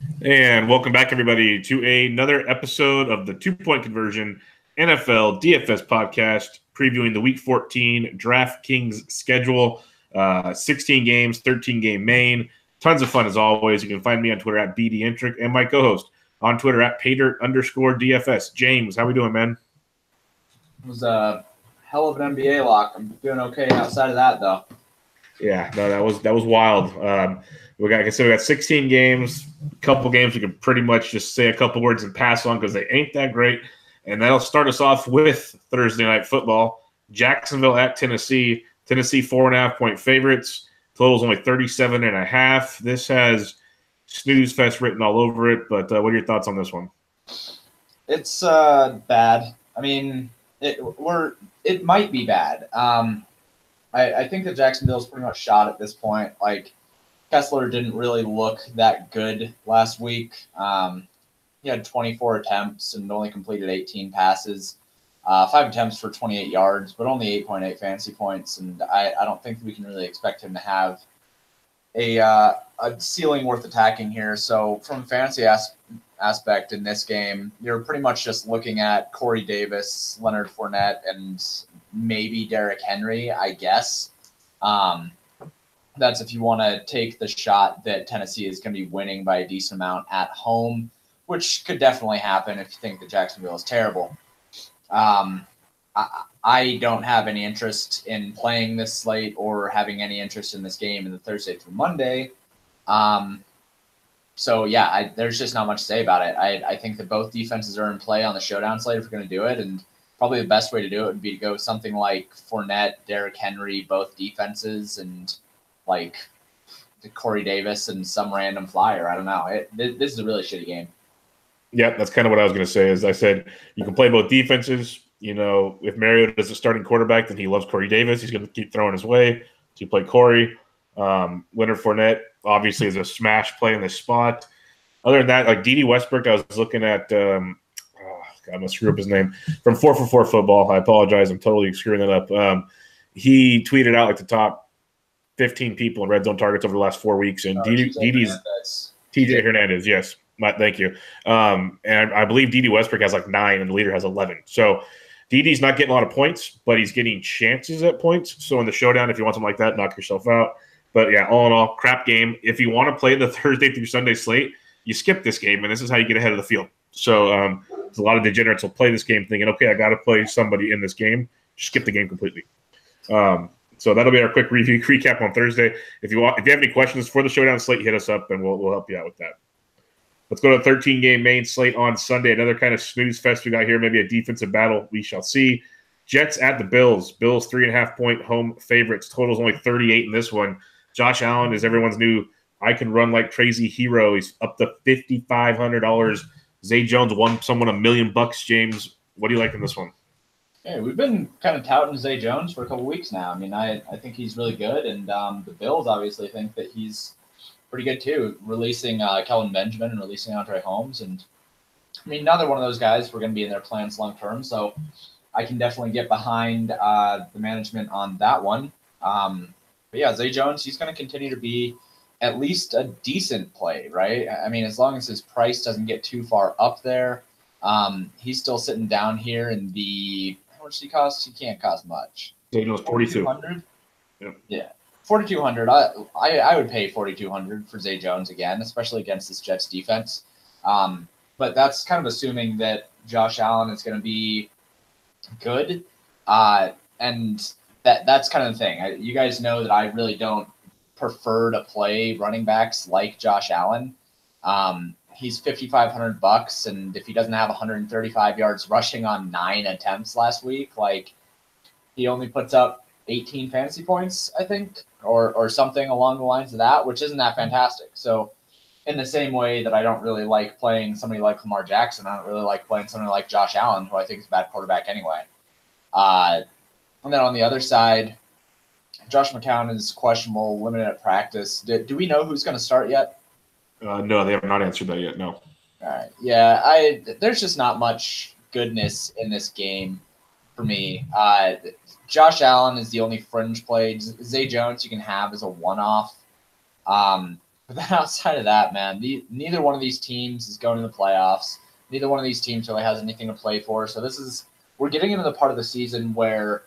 And welcome back, everybody, to another episode of the 2-Point Conversion NFL DFS podcast, previewing the Week 14 DraftKings schedule. 16 games, 13-game main. Tons of fun, as always. You can find me on Twitter at BDintric and my co-host on Twitter at Pater_DFS. James, how we doing, man? It was a hell of an NBA lock. I'm doing okay outside of that, though. Yeah, no, that was wild. We got 16 games. A couple games we can pretty much just say a couple words and pass on because they ain't that great. And that'll start us off with Thursday Night Football. Jacksonville at Tennessee. Tennessee 4.5-point favorites. Total's only 37.5. This has snooze fest written all over it. But what are your thoughts on this one? It's bad. I mean, it might be bad. I think that Jacksonville's pretty much shot at this point. Like, Kessler didn't really look that good last week. He had 24 attempts and only completed 18 passes, 5 attempts for 28 yards, but only 8.8 fantasy points. And I don't think we can really expect him to have a ceiling worth attacking here. So from a fantasy aspect in this game, you're pretty much just looking at Corey Davis, Leonard Fournette, and maybe Derrick Henry, I guess. That's if you want to take the shot that Tennessee is going to be winning by a decent amount at home, which could definitely happen if you think that Jacksonville is terrible. I don't have any interest in playing this slate or having any interest in this game in the Thursday through Monday. So, yeah, there's just not much to say about it. I think that both defenses are in play on the showdown slate if we're going to do it, and probably the best way to do it would be to go something like Fournette, Derrick Henry, both defenses, and like Corey Davis and some random flyer. I don't know. This is a really shitty game. Yeah, that's kind of what I was going to say. As I said, you can play both defenses. You know, if Mariota is a starting quarterback, then he loves Corey Davis. He's going to keep throwing his way. So you play Corey. Leonard Fournette obviously is a smash play in this spot. Other than that, like D.D. Westbrook, I was looking at I'm going to screw up his name, from 4for4 Football. I apologize. I'm totally screwing that up. He tweeted out like the top 15 people in red zone targets over the last 4 weeks. And DD's TJ Hernandez, yes. Thank you. And I believe D.D. Westbrook has like 9 and the leader has 11. So D.D.'s not getting a lot of points, but he's getting chances at points. So in the showdown, if you want something like that, knock yourself out. But yeah, all in all, crap game. If you want to play the Thursday through Sunday slate, you skip this game, and this is how you get ahead of the field. So there's a lot of degenerates will play this game thinking, okay, I got to play somebody in this game. Just skip the game completely. So that'll be our quick recap on Thursday. If you have any questions for the showdown slate, hit us up, and we'll help you out with that. Let's go to the 13-game main slate on Sunday. Another kind of snooze fest we got here, maybe a defensive battle. We shall see. Jets at the Bills. Bills 3.5-point home favorites. Total's only 38 in this one. Josh Allen is everyone's new I can run like crazy hero. He's up to $5,500. Zay Jones won someone $1 million. James, what do you like in this one? Hey, we've been kind of touting Zay Jones for a couple weeks now. I mean, I think he's really good, and the Bills obviously think that he's pretty good too, releasing Kelvin Benjamin and releasing Andre Holmes. And I mean, neither one of those guys were going to be in their plans long term, so I can definitely get behind the management on that one. But yeah, Zay Jones, he's going to continue to be at least a decent play, right? I mean, as long as his price doesn't get too far up there, he's still sitting down here in the – how much does he cost? He can't cost much. Zay Jones, $4,200. Yeah. 4,200. I would pay 4,200 for Zay Jones again, especially against this Jets defense. But that's kind of assuming that Josh Allen is going to be good, and that's kind of the thing. You guys know that I really don't prefer to play running backs like Josh Allen. He's $5,500, and if he doesn't have 135 yards rushing on 9 attempts last week, like he only puts up 18 fantasy points, I think, or something along the lines of that, which isn't that fantastic. So in the same way that I don't really like playing somebody like Lamar Jackson, I don't really like playing somebody like Josh Allen, who I think is a bad quarterback anyway. And then on the other side, Josh McCown is questionable, limited at practice. Do we know who's going to start yet? No, they have not answered that yet, no. All right. Yeah, there's just not much goodness in this game for me. Josh Allen is the only fringe play. Zay Jones you can have as a one-off. But then outside of that, man, neither one of these teams is going to the playoffs. Neither one of these teams really has anything to play for. So we're getting into the part of the season where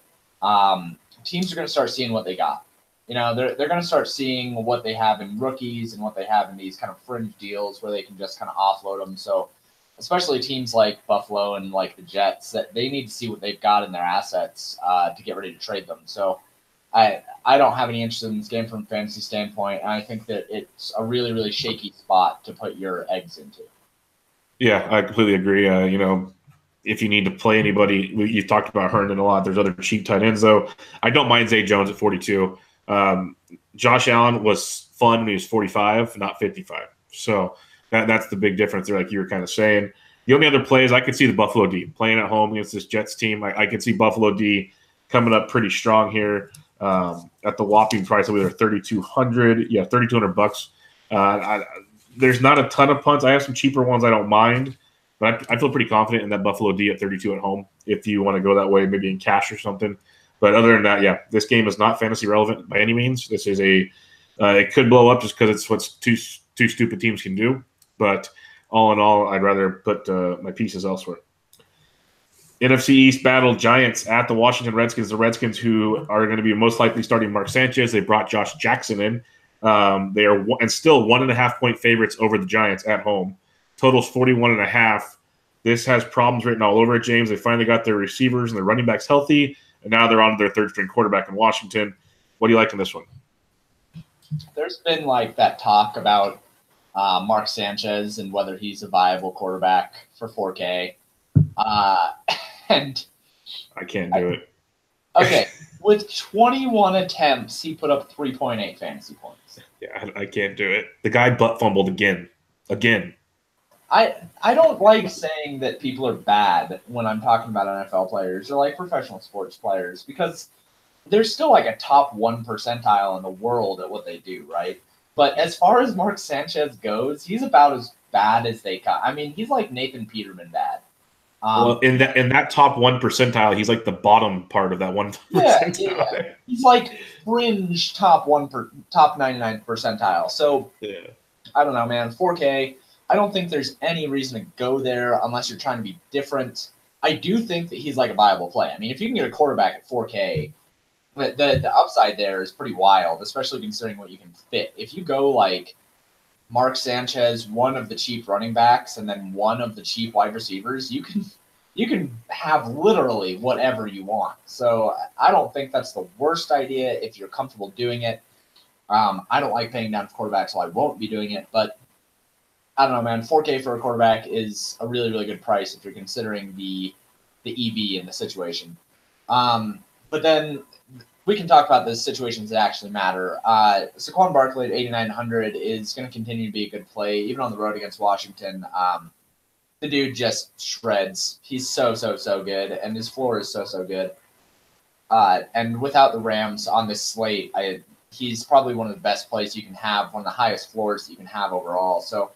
teams are going to start seeing what they got. They're going to start seeing what they have in rookies and what they have in these kind of fringe deals where they can just kind of offload them. So especially teams like Buffalo and like the Jets, that they need to see what they've got in their assets to get ready to trade them. So I don't have any interest in this game from a fantasy standpoint, and I think that it's a really, really shaky spot to put your eggs into. Yeah, I completely agree. If you need to play anybody, you've talked about Herndon a lot. There's other cheap tight ends, though. I don't mind Zay Jones at 42. Josh Allen was fun when he was 45, not 55. So that's the big difference there, like you were kind of saying. The only other plays, I could see the Buffalo D playing at home against this Jets team. I could see Buffalo D coming up pretty strong here at the whopping price of either $3,200. Yeah, $3,200. There's not a ton of punts. I have some cheaper ones I don't mind, but I feel pretty confident in that Buffalo D at 32 at home if you want to go that way, maybe in cash or something. But other than that, yeah, this game is not fantasy relevant by any means. This is it could blow up just because it's what two stupid teams can do. But all in all, I'd rather put my pieces elsewhere. NFC East battle, Giants at the Washington Redskins. The Redskins, who are going to be most likely starting Mark Sanchez. They brought Josh Jackson in. They are and still 1.5-point favorites over the Giants at home. Totals 41.5. This has problems written all over it, James. They finally got their receivers and their running backs healthy, and now they're on their third-string quarterback in Washington. What do you like in this one? There's been like that talk about Mark Sanchez and whether he's a viable quarterback for 4K. And I can't do it. Okay, with 21 attempts, he put up 3.8 fantasy points. Yeah, I can't do it. The guy butt fumbled again. I don't like saying that people are bad when I'm talking about NFL players or like professional sports players because they're still like a top 1 percentile in the world at what they do, right? But as far as Mark Sanchez goes, he's about as bad as they got. I mean, he's like Nathan Peterman bad. Well, in that top 1 percentile, he's like the bottom part of that 1 percentile. Yeah. He's like fringe top 99 percentile. So yeah. I don't know, man. 4K. I don't think there's any reason to go there unless you're trying to be different. I do think that he's like a viable play. I mean, if you can get a quarterback at 4K, the upside there is pretty wild, especially considering what you can fit. If you go like Mark Sanchez, one of the cheap running backs, and then one of the cheap wide receivers, you can have literally whatever you want. So I don't think that's the worst idea if you're comfortable doing it. I don't like paying down for quarterbacks, so I won't be doing it. But I don't know, man. 4K for a quarterback is a really, really good price if you're considering the EV in the situation. But then we can talk about the situations that actually matter. Saquon Barkley at 8,900 is going to continue to be a good play, even on the road against Washington. The dude just shreds. He's so good, and his floor is so good. And without the Rams on this slate, he's probably one of the best plays you can have, one of the highest floors that you can have overall. So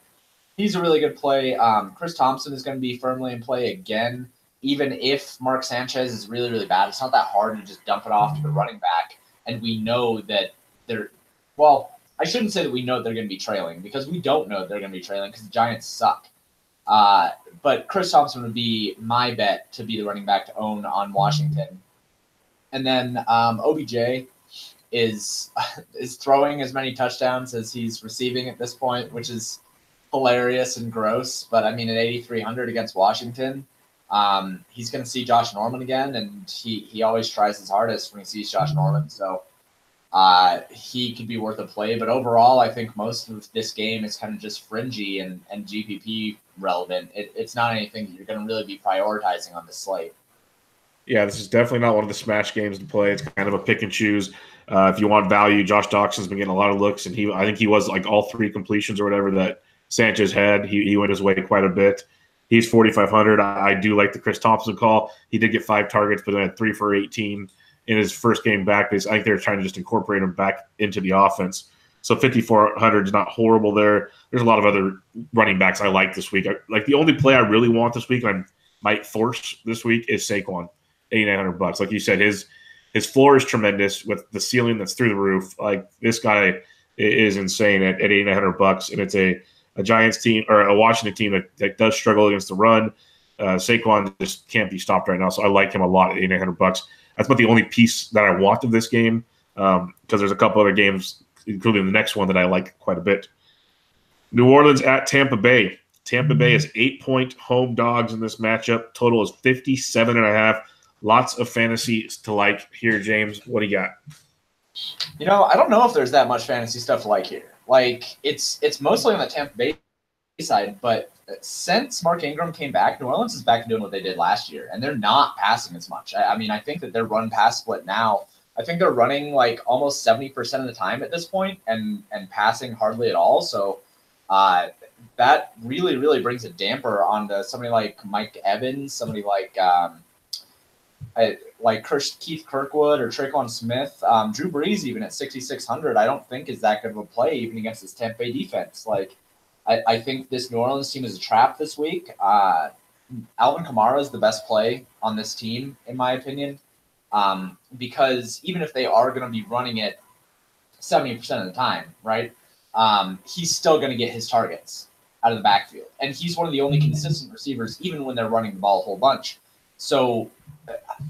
he's a really good play. Chris Thompson is going to be firmly in play again. Even if Mark Sanchez is really, really bad, it's not that hard to just dump it off to the running back. And we know that I shouldn't say that we know they're going to be trailing because we don't know they're going to be trailing because the Giants suck. But Chris Thompson would be my bet to be the running back to own on Washington. And then OBJ is throwing as many touchdowns as he's receiving at this point, which is hilarious and gross. But I mean, at 8,300 against Washington, he's going to see Josh Norman again, and he always tries his hardest when he sees Josh Norman. So he could be worth a play. But overall, I think most of this game is kind of just fringy and GPP relevant. It's not anything that you're going to really be prioritizing on this slate. Yeah, this is definitely not one of the smash games to play. It's kind of a pick and choose. If you want value, Josh Doxson's been getting a lot of looks, and I think he was like all 3 completions or whatever that Sanchez had. He went his way quite a bit. He's 4,500. I do like the Chris Thompson call. He did get 5 targets, but then had 3 for 18 in his first game back. I think they're trying to just incorporate him back into the offense. So 5,400 is not horrible there. There's a lot of other running backs I like this week. Like the only play I really want this week, and I might force this week, is Saquon, $8,900 bucks. Like you said, his floor is tremendous with the ceiling that's through the roof. Like this guy is insane at $8,900, and it's a Giants team or a Washington team that does struggle against the run. Saquon just can't be stopped right now, so I like him a lot at $8,900. That's about the only piece that I want of this game, because there's a couple other games, including the next one, that I like quite a bit. New Orleans at Tampa Bay. Tampa Bay is 8-point home dogs in this matchup. Total is 57.5. Lots of fantasy to like here, James. What do you got? I don't know if there's that much fantasy stuff to like here. Like, it's mostly on the Tampa Bay side, but since Mark Ingram came back, New Orleans is back to doing what they did last year, and they're not passing as much. I mean, I think that their run-pass split now, I think they're running like almost 70% of the time at this point and passing hardly at all. So that really, really brings a damper onto somebody like Mike Evans, somebody like Keith Kirkwood or Traquan Smith. Drew Brees, even at 6,600, I don't think is that good of a play, even against this Tampa Bay defense. Like, I think this New Orleans team is a trap this week. Alvin Kamara is the best play on this team, in my opinion, because even if they are going to be running it 70% of the time, right, he's still going to get his targets out of the backfield. And he's one of the only consistent receivers, even when they're running the ball a whole bunch. So,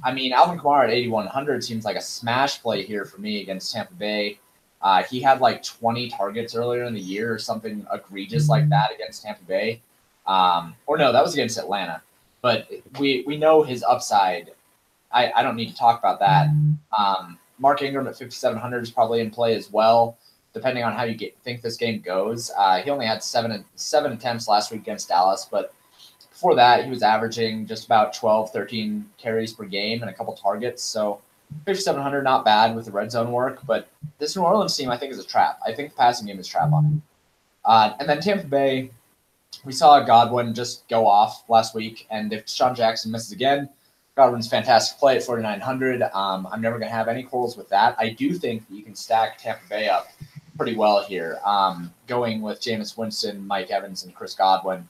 I mean, Alvin Kamara at 8,100 seems like a smash play here for me against Tampa Bay. He had like 20 targets earlier in the year or something egregious like that against Tampa Bay. Or no, that was against Atlanta. But we know his upside. I don't need to talk about that. Mark Ingram at 5,700 is probably in play as well, depending on how you think this game goes. He only had seven attempts last week against Dallas, but before that, he was averaging just about 12, 13 carries per game and a couple targets. So 5,700, not bad with the red zone work, but this New Orleans team, I think, is a trap. I think the passing game is a trap on him. And then Tampa Bay, we saw Godwin just go off last week, and if Deshaun Jackson misses again, Godwin's fantastic play at 4,900. I'm never going to have any quarrels with that. I do think that you can stack Tampa Bay up pretty well here, going with Jameis Winston, Mike Evans, and Chris Godwin.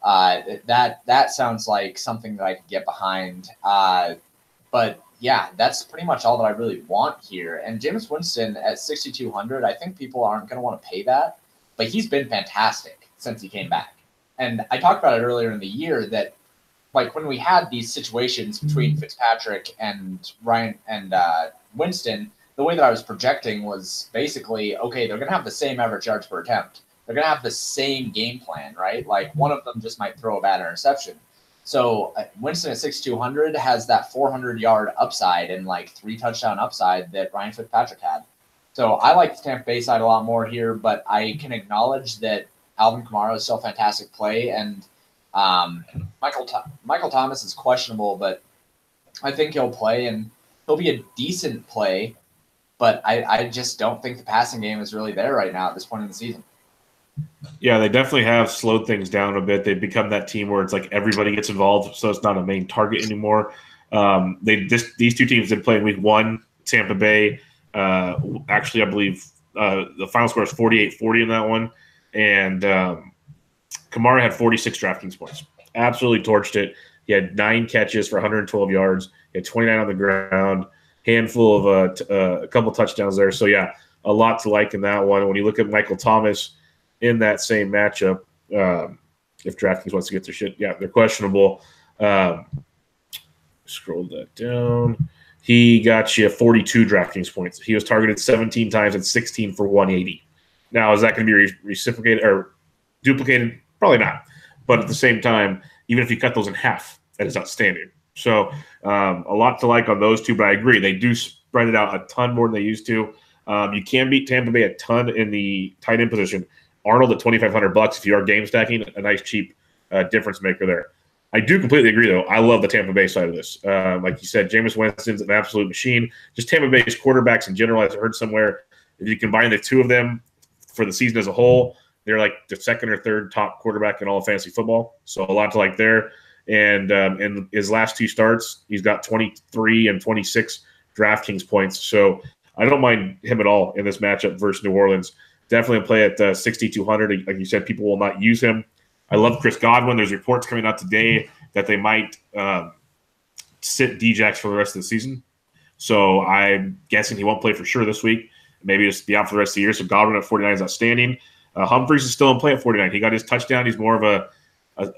That sounds like something that I could get behind. But yeah, that's pretty much all that I really want here. And Jameis Winston at 6,200, I think people aren't going to want to pay that, but he's been fantastic since he came back. And I talked about it earlier in the year that, like, when we had these situations between Fitzpatrick and Ryan and Winston, the way that I was projecting was basically, okay, they're going to have the same average yards per attempt. They're going to have the same game plan, right? Like, one of them just might throw a bad interception. So Winston at 6,200 has that 400-yard upside and like 3 touchdown upside that Ryan Fitzpatrick had. So I like the Tampa Bay side a lot more here, but I can acknowledge that Alvin Kamara is still a fantastic play, and Michael Thomas is questionable, but I think he'll play, and he'll be a decent play, but I just don't think the passing game is really there right now at this point in the season. Yeah, they definitely have slowed things down a bit. They've become that team where it's like everybody gets involved, so it's not a main target anymore. These two teams did play in week 1. Tampa Bay, actually, I believe the final score is 48-40 in that one. And Kamara had 46 DraftKings points. Absolutely torched it. He had 9 catches for 112 yards. He had 29 on the ground, handful of a couple touchdowns there. So, yeah, a lot to like in that one. When you look at Michael Thomas in that same matchup, if DraftKings wants to get their shit, yeah, they're questionable. Scroll that down. He got you 42 DraftKings points. He was targeted 17 times and 16 for 180. Now, is that going to be reciprocated or duplicated? Probably not. But at the same time, even if you cut those in half, that is outstanding. So a lot to like on those two, but I agree. They do spread it out a ton more than they used to. You can beat Tampa Bay a ton in the tight end position. Arnold at $2,500 if you are game stacking, a nice cheap difference maker there. I do completely agree, though. I love the Tampa Bay side of this. Like you said, Jameis Winston's an absolute machine. Just Tampa Bay's quarterbacks in general, as I heard somewhere, if you combine the two of them for the season as a whole, they're like the second or third top quarterback in all of fantasy football. So a lot to like there. And in his last 2 starts, he's got 23 and 26 DraftKings points. So I don't mind him at all in this matchup versus New Orleans. Definitely play at 6,200. Like you said, people will not use him. I love Chris Godwin. There's reports coming out today that they might sit Djax for the rest of the season. So I'm guessing he won't play for sure this week. Maybe just be out for the rest of the year. So Godwin at 49 is outstanding. Humphries is still in play at 49. He got his touchdown. He's more of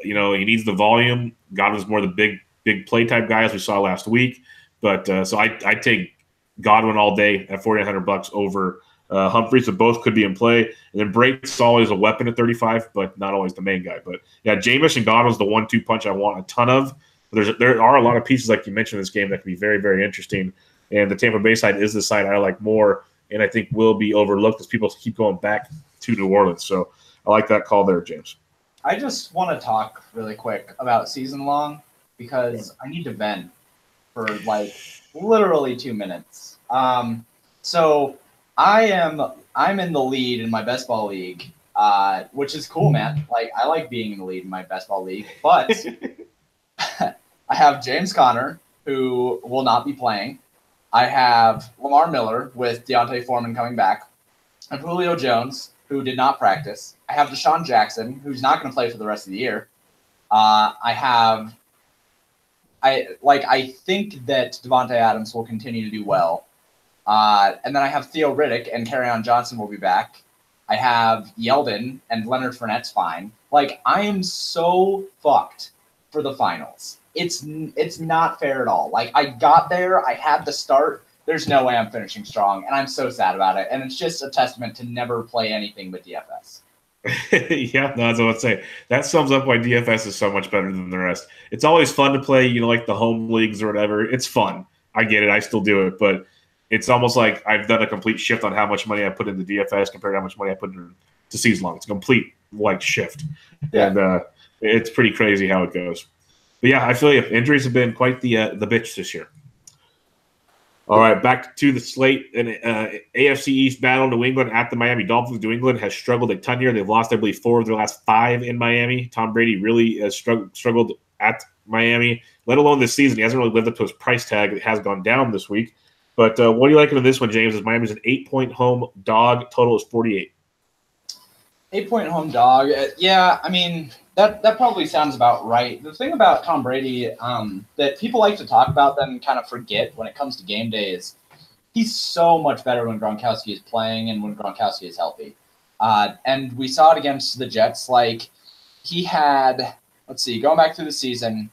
he needs the volume. Godwin's more the big play type guy, as we saw last week. But so I take Godwin all day at $4,900 over Humphries. So both could be in play. And then Brate's always a weapon at 35, but not always the main guy. But yeah, Jameis and Godwin's the 1-2 punch I want a ton of. There are a lot of pieces, like you mentioned, in this game that can be very, very interesting. And the Tampa Bay side is the side I like more, and I think will be overlooked as people keep going back to New Orleans. So I like that call there, James. I just want to talk really quick about season long because I need to vent for like literally 2 minutes. So I'm in the lead in my best ball league, which is cool, man. Like I like being in the lead in my best ball league, but I have James Conner, who will not be playing. I have Lamar Miller with Deontay Foreman coming back. I have Julio Jones, who did not practice. I have Deshaun Jackson, who's not going to play for the rest of the year. I think that Devontae Adams will continue to do well. And then I have Theo Riddick and Kerryon Johnson will be back. I have Yeldon and Leonard Fournette's fine. Like, I am so fucked for the finals. It's not fair at all. Like, I got there, I had the start. There's no way I'm finishing strong, and I'm so sad about it. And it's just a testament to never play anything but DFS. Yeah, no, that's what I'd say. That sums up why DFS is so much better than the rest. It's always fun to play, like the home leagues or whatever. It's fun. I get it. I still do it, but it's almost like I've done a complete shift on how much money I put into DFS compared to how much money I put into season long. It's a complete shift, yeah. And it's pretty crazy how it goes. But yeah, I feel injuries have been quite the bitch this year. All right, back to the slate. An AFC East battle, New England at the Miami Dolphins. New England has struggled a ton here. They've lost, I believe, 4 of their last 5 in Miami. Tom Brady really has struggled at Miami, let alone this season. He hasn't really lived up to his price tag. It has gone down this week. But what are you liking in this one, James? As Miami's an 8-point home dog. Total is 48. 8-point home dog. Yeah, I mean, that probably sounds about right. The thing about Tom Brady that people like to talk about then kind of forget when it comes to game day is he's so much better when Gronkowski is playing and when Gronkowski is healthy. And we saw it against the Jets. Like, he had, going back through the season,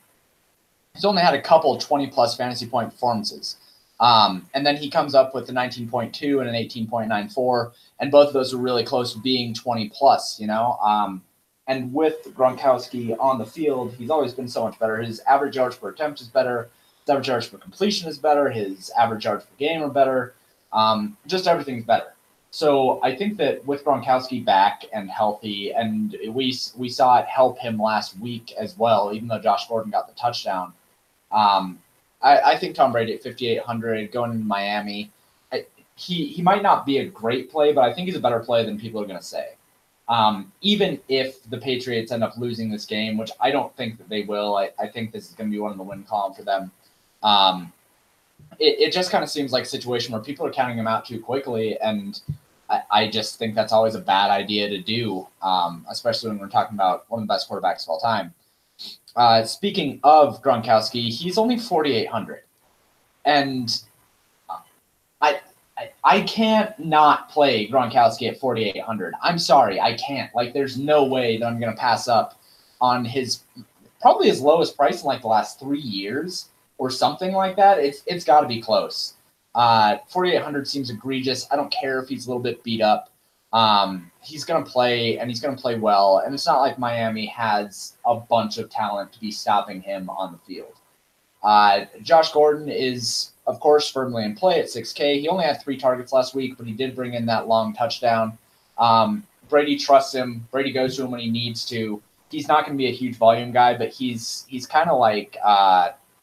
he's only had a couple 20-plus fantasy point performances. And then he comes up with a 19.2 and an 18.94, and both of those are really close to being 20-plus, And with Gronkowski on the field, he's always been so much better. His average yards per attempt is better. His average yards per completion is better. His average yards per game are better. Just everything's better. So I think that with Gronkowski back and healthy, and we saw it help him last week as well, even though Josh Gordon got the touchdown. I think Tom Brady at 5,800 going into Miami, he might not be a great play, but I think he's a better play than people are going to say. Even if the Patriots end up losing this game, which I don't think that they will, I think this is going to be one of the win column for them. It just kind of seems like a situation where people are counting him out too quickly, and I just think that's always a bad idea to do, especially when we're talking about one of the best quarterbacks of all time. Speaking of Gronkowski, he's only 4,800, and I can't not play Gronkowski at 4,800. I'm sorry, I can't. Like, there's no way that I'm going to pass up on probably his lowest price in like the last 3 years or something like that. It's got to be close. 4,800 seems egregious. I don't care if he's a little bit beat up. He's going to play, and he's going to play well. And it's not like Miami has a bunch of talent to be stopping him on the field. Josh Gordon is, of course, firmly in play at 6K. He only had 3 targets last week, but he did bring in that long touchdown. Brady trusts him. Brady goes to him when he needs to. He's not going to be a huge volume guy, but he's kind of like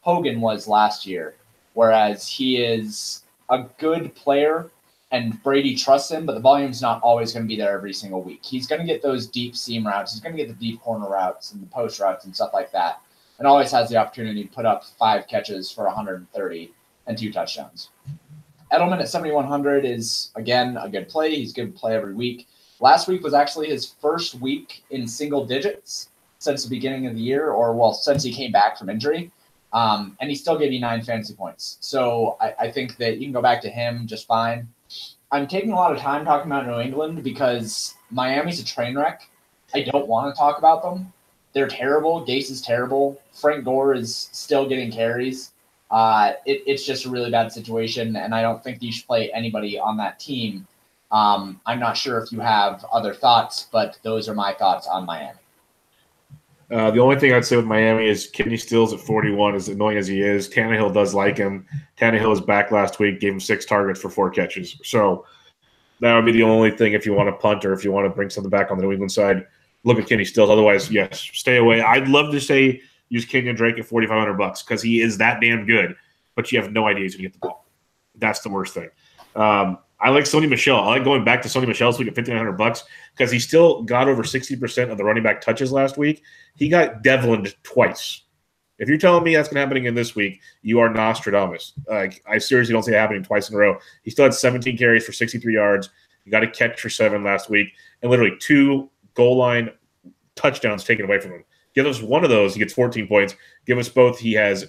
Hogan was last year, whereas he is a good player and Brady trusts him, but the volume's not always going to be there every single week. He's going to get those deep seam routes. He's going to get the deep corner routes and the post routes and stuff like that, and always has the opportunity to put up 5 catches for 130 and 2 touchdowns. Edelman at 7,100 is, again, a good play. He's a good play every week. Last week was actually his first week in single digits since the beginning of the year, since he came back from injury. And he still gave you 9 fantasy points. So I think that you can go back to him just fine. I'm taking a lot of time talking about New England because Miami's a train wreck. I don't want to talk about them. They're terrible. Gase is terrible. Frank Gore is still getting carries. It's just a really bad situation, and I don't think you should play anybody on that team. I'm not sure if you have other thoughts, but those are my thoughts on Miami. The only thing I'd say with Miami is Kenny Stills at 41, as annoying as he is. Tannehill does like him. Tannehill was back last week, gave him 6 targets for 4 catches. So that would be the only thing if you want to punt or if you want to bring something back on the New England side. Look at Kenny Stills. Otherwise, yes, stay away. I'd love to say use Kenyon Drake at $4,500 because he is that damn good, but you have no idea he's going to get the ball. That's the worst thing. I like Sony Michel. I like going back to Sony Michel this week at $1,500 because he still got over 60% of the running back touches last week. He got Devlined twice. If you're telling me that's going to happen again this week, you are Nostradamus. I seriously don't see it happening twice in a row. He still had 17 carries for 63 yards. He got a catch for 7 last week, and literally 2 goal line touchdowns taken away from him. Give us one of those, he gets 14 points. Give us both, he has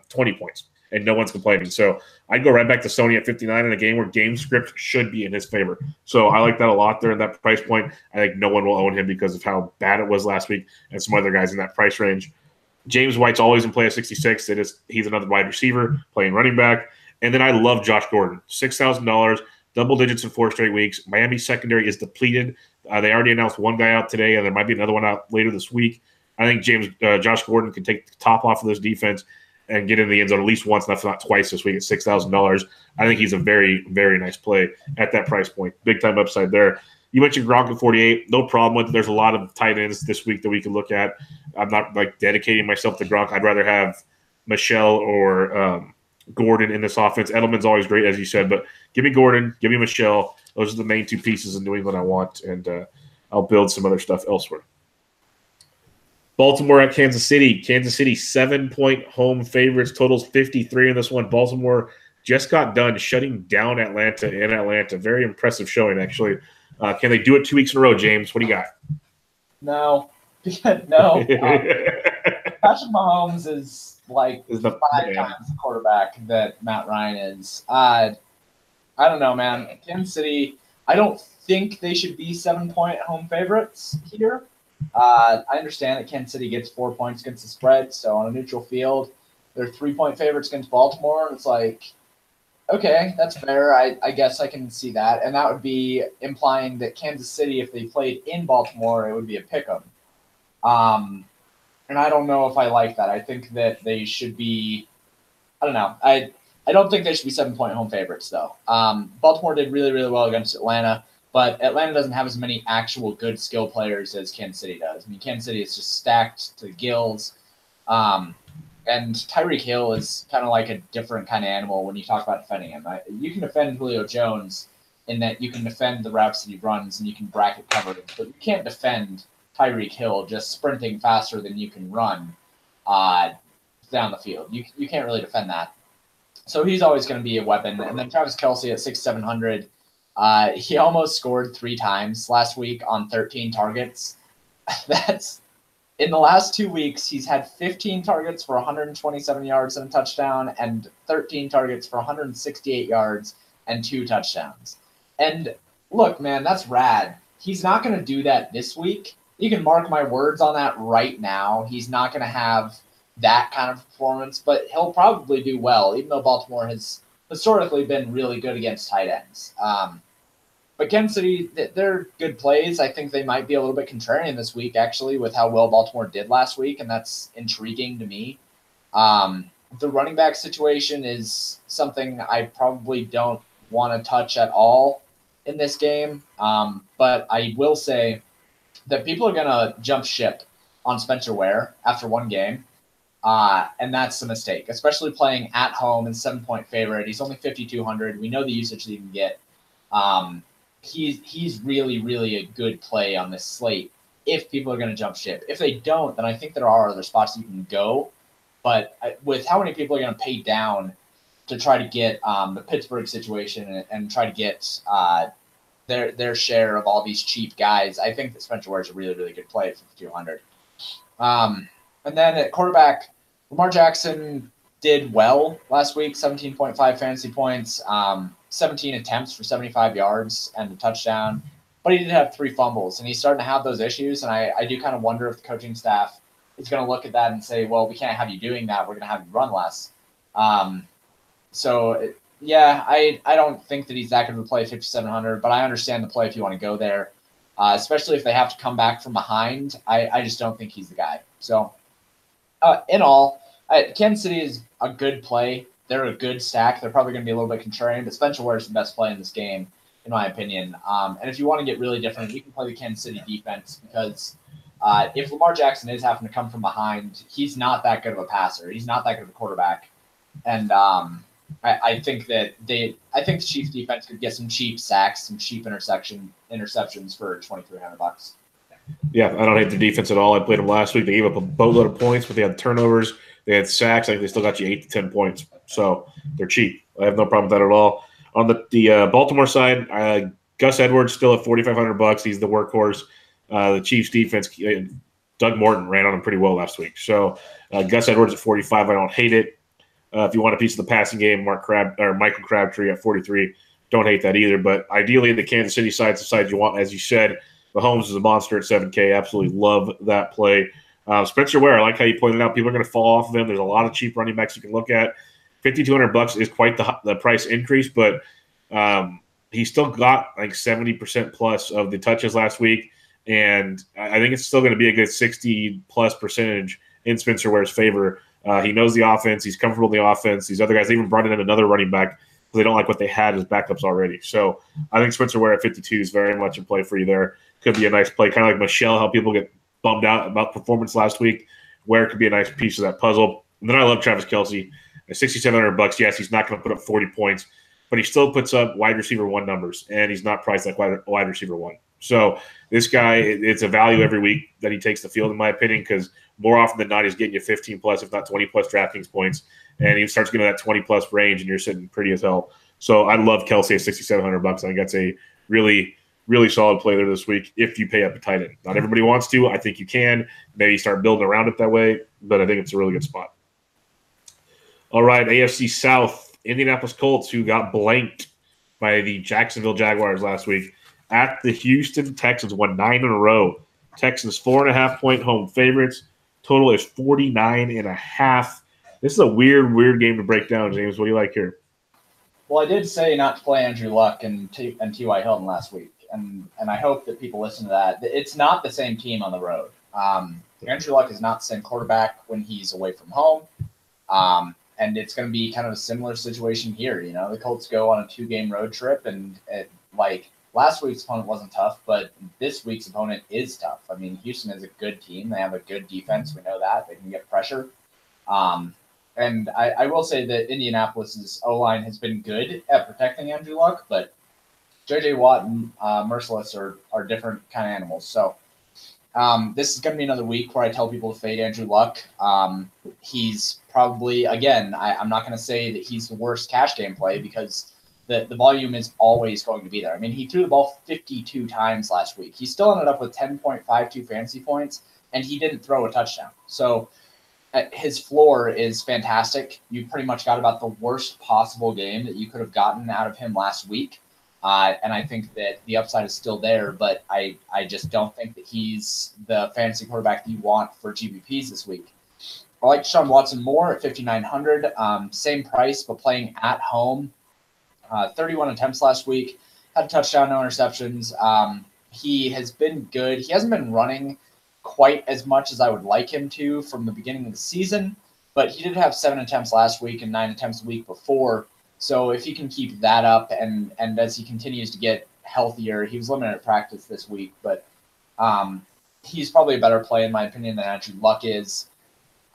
20 points, and no one's complaining. So I'd go right back to Sony at 59 in a game where game script should be in his favor. So I like that a lot there in that price point. I think no one will own him because of how bad it was last week and some other guys in that price range. James White's always in play at 66. He's another wide receiver playing running back. And then I love Josh Gordon, $6,000, double digits in 4 straight weeks. Miami's secondary is depleted. They already announced one guy out today, and there might be another one out later this week. I think Josh Gordon can take the top off of this defense and get in the end zone at least once, if not twice this week at $6,000. I think he's a very, very nice play at that price point. Big-time upside there. You mentioned Gronk at 48. No problem with it. There's a lot of tight ends this week that we can look at. I'm not dedicating myself to Gronk. I'd rather have Michelle or Gordon in this offense. Edelman's always great, as you said, but give me Gordon, give me Michelle. Those are the main 2 pieces in New England I want, and I'll build some other stuff elsewhere. Baltimore at Kansas City. Kansas City 7-point home favorites. Totals 53 in this one. Baltimore just got done shutting down Atlanta in Atlanta. Very impressive showing, actually. Can they do it 2 weeks in a row, James? What do you got? No. No. Patrick Mahomes is like 5 times the quarterback that Matt Ryan is. I don't know, man. Kansas City, I don't think they should be 7-point home favorites here. I understand that Kansas City gets 4 points against the spread, so on a neutral field, they're 3-point favorites against Baltimore. It's like, okay, that's fair. I guess I can see that. And that would be implying that Kansas City, if they played in Baltimore, it would be a pick-em. And I don't know if I like that. I think that they should be – I don't know. I don't think they should be 7-point home favorites, though. Baltimore did really, really well against Atlanta, but Atlanta doesn't have as many actual good skill players as Kansas City does. I mean, Kansas City is just stacked to the gills. And Tyreek Hill is kind of like a different kind of animal when you talk about defending him. You can defend Julio Jones in that you can defend the routes that he runs and you can bracket cover him, but you can't defend Tyreek Hill just sprinting faster than you can run down the field. You can't really defend that. So he's always going to be a weapon. And then Travis Kelce at 6,700. He almost scored 3 times last week on 13 targets. That's in the last 2 weeks, he's had 15 targets for 127 yards and a touchdown and 13 targets for 168 yards and 2 touchdowns. And look, man, that's rad. He's not going to do that this week. You can mark my words on that right now. He's not going to have that kind of performance, but he'll probably do well, even though Baltimore has historically been really good against tight ends. But Kansas City, they're good plays. I think they might be a little bit contrarian this week, actually, with how well Baltimore did last week, and that's intriguing to me. The running back situation is something I probably don't want to touch at all in this game, but I will say that people are going to jump ship on Spencer Ware after one game, and that's a mistake, especially playing at home and 7-point favorite. He's only 5,200. We know the usage that he can get. He's really, really a good play on this slate if people are going to jump ship. If they don't, then I think there are other spots you can go. But with how many people are going to pay down to try to get the Pittsburgh situation and try to get their share of all these cheap guys, I think that Spencer Ware is a really, really good play at 5,200. And then at quarterback, Lamar Jackson did well last week, 17.5 fantasy points. 17 attempts for 75 yards and a touchdown, but he did have 3 fumbles, and he's starting to have those issues. And I do kind of wonder if the coaching staff is going to look at that and say, well, we can't have you doing that. We're going to have you run less. Yeah, I don't think that he's that good of a play 5,700, but I understand the play if you want to go there, especially if they have to come back from behind. I just don't think he's the guy. So in all, Kansas City is a good play. They're a good stack. They're probably going to be a little bit contrarian, but Spencer Ware is the best play in this game, in my opinion. And if you want to get really different, you can play the Kansas City defense because if Lamar Jackson is having to come from behind, he's not that good of a passer. He's not that good of a quarterback. And I think that the Chiefs defense could get some cheap sacks, some cheap interceptions for $2,300. Yeah, I don't hate the defense at all. I played them last week. They gave up a boatload of points, but they had turnovers. They had sacks. I think they still got you 8 to 10 points. So they're cheap. I have no problem with that at all. On the Baltimore side, Gus Edwards still at $4,500. He's the workhorse. The Chiefs defense, Doug Morton ran on him pretty well last week. So Gus Edwards at 45, I don't hate it. If you want a piece of the passing game, Michael Crabtree at 43, don't hate that either. But ideally, the Kansas City side's the side you want. As you said, Mahomes is a monster at 7K. Absolutely love that play. Spencer Ware, I like how you pointed out. People are going to fall off of him. There's a lot of cheap running backs you can look at. $5,200 is quite the price increase, but he still got like 70% plus of the touches last week, and I think it's still going to be a good 60+ percentage in Spencer Ware's favor. He knows the offense. He's comfortable in the offense. These other guys, they even brought in another running back because they don't like what they had as backups already. So I think Spencer Ware at 52 is very much in play for you there. Could be a nice play, kind of like Michelle, how people get bummed out about performance last week. Ware could be a nice piece of that puzzle. And then I love Travis Kelce. At $6,700, yes, he's not going to put up 40 points, but he still puts up wide receiver 1 numbers, and he's not priced like wide receiver 1. So this guy, it's a value every week that he takes the field, in my opinion, because more often than not, he's getting you 15+, if not 20+ DraftKings points, and he starts getting that 20+ range, and you're sitting pretty as hell. So I love Kelce at $6,700. I think that's a really, really solid play there this week if you pay up a tight end. Not everybody wants to. I think you can. Maybe start building around it that way, but I think it's a really good spot. All right, AFC South, Indianapolis Colts, who got blanked by the Jacksonville Jaguars last week at the Houston Texans, won 9 in a row. Texans 4.5-point home favorites. Total is 49.5. This is a weird game to break down, James. What do you like here? Well, I did say not to play Andrew Luck and T.Y. Hilton last week, and I hope that people listen to that. It's not the same team on the road. Andrew Luck is not the same quarterback when he's away from home. And it's going to be kind of a similar situation here. You know, the Colts go on a 2-game road trip, and last week's opponent wasn't tough, but this week's opponent is tough. I mean, Houston is a good team. They have a good defense. We know that. They can get pressure. And I will say that Indianapolis's O-line has been good at protecting Andrew Luck, but J.J. Watt and Merciless are different kind of animals. So this is going to be another week where I tell people to fade Andrew Luck. He's probably, again, I'm not going to say that he's the worst cash game play because the volume is always going to be there. I mean, he threw the ball 52 times last week. He still ended up with 10.52 fantasy points, and he didn't throw a touchdown. So his floor is fantastic. You pretty much got about the worst possible game that you could have gotten out of him last week. And I think that the upside is still there, but I just don't think that he's the fantasy quarterback that you want for GBPs this week. I like Deshaun Watson more at $5,900. Same price, but playing at home. 31 attempts last week. Had a touchdown, no interceptions. He has been good. He hasn't been running quite as much as I would like him to from the beginning of the season, but he did have 7 attempts last week and 9 attempts the week before. So if he can keep that up and as he continues to get healthier, he was limited at practice this week, but he's probably a better play in my opinion than Andrew Luck is.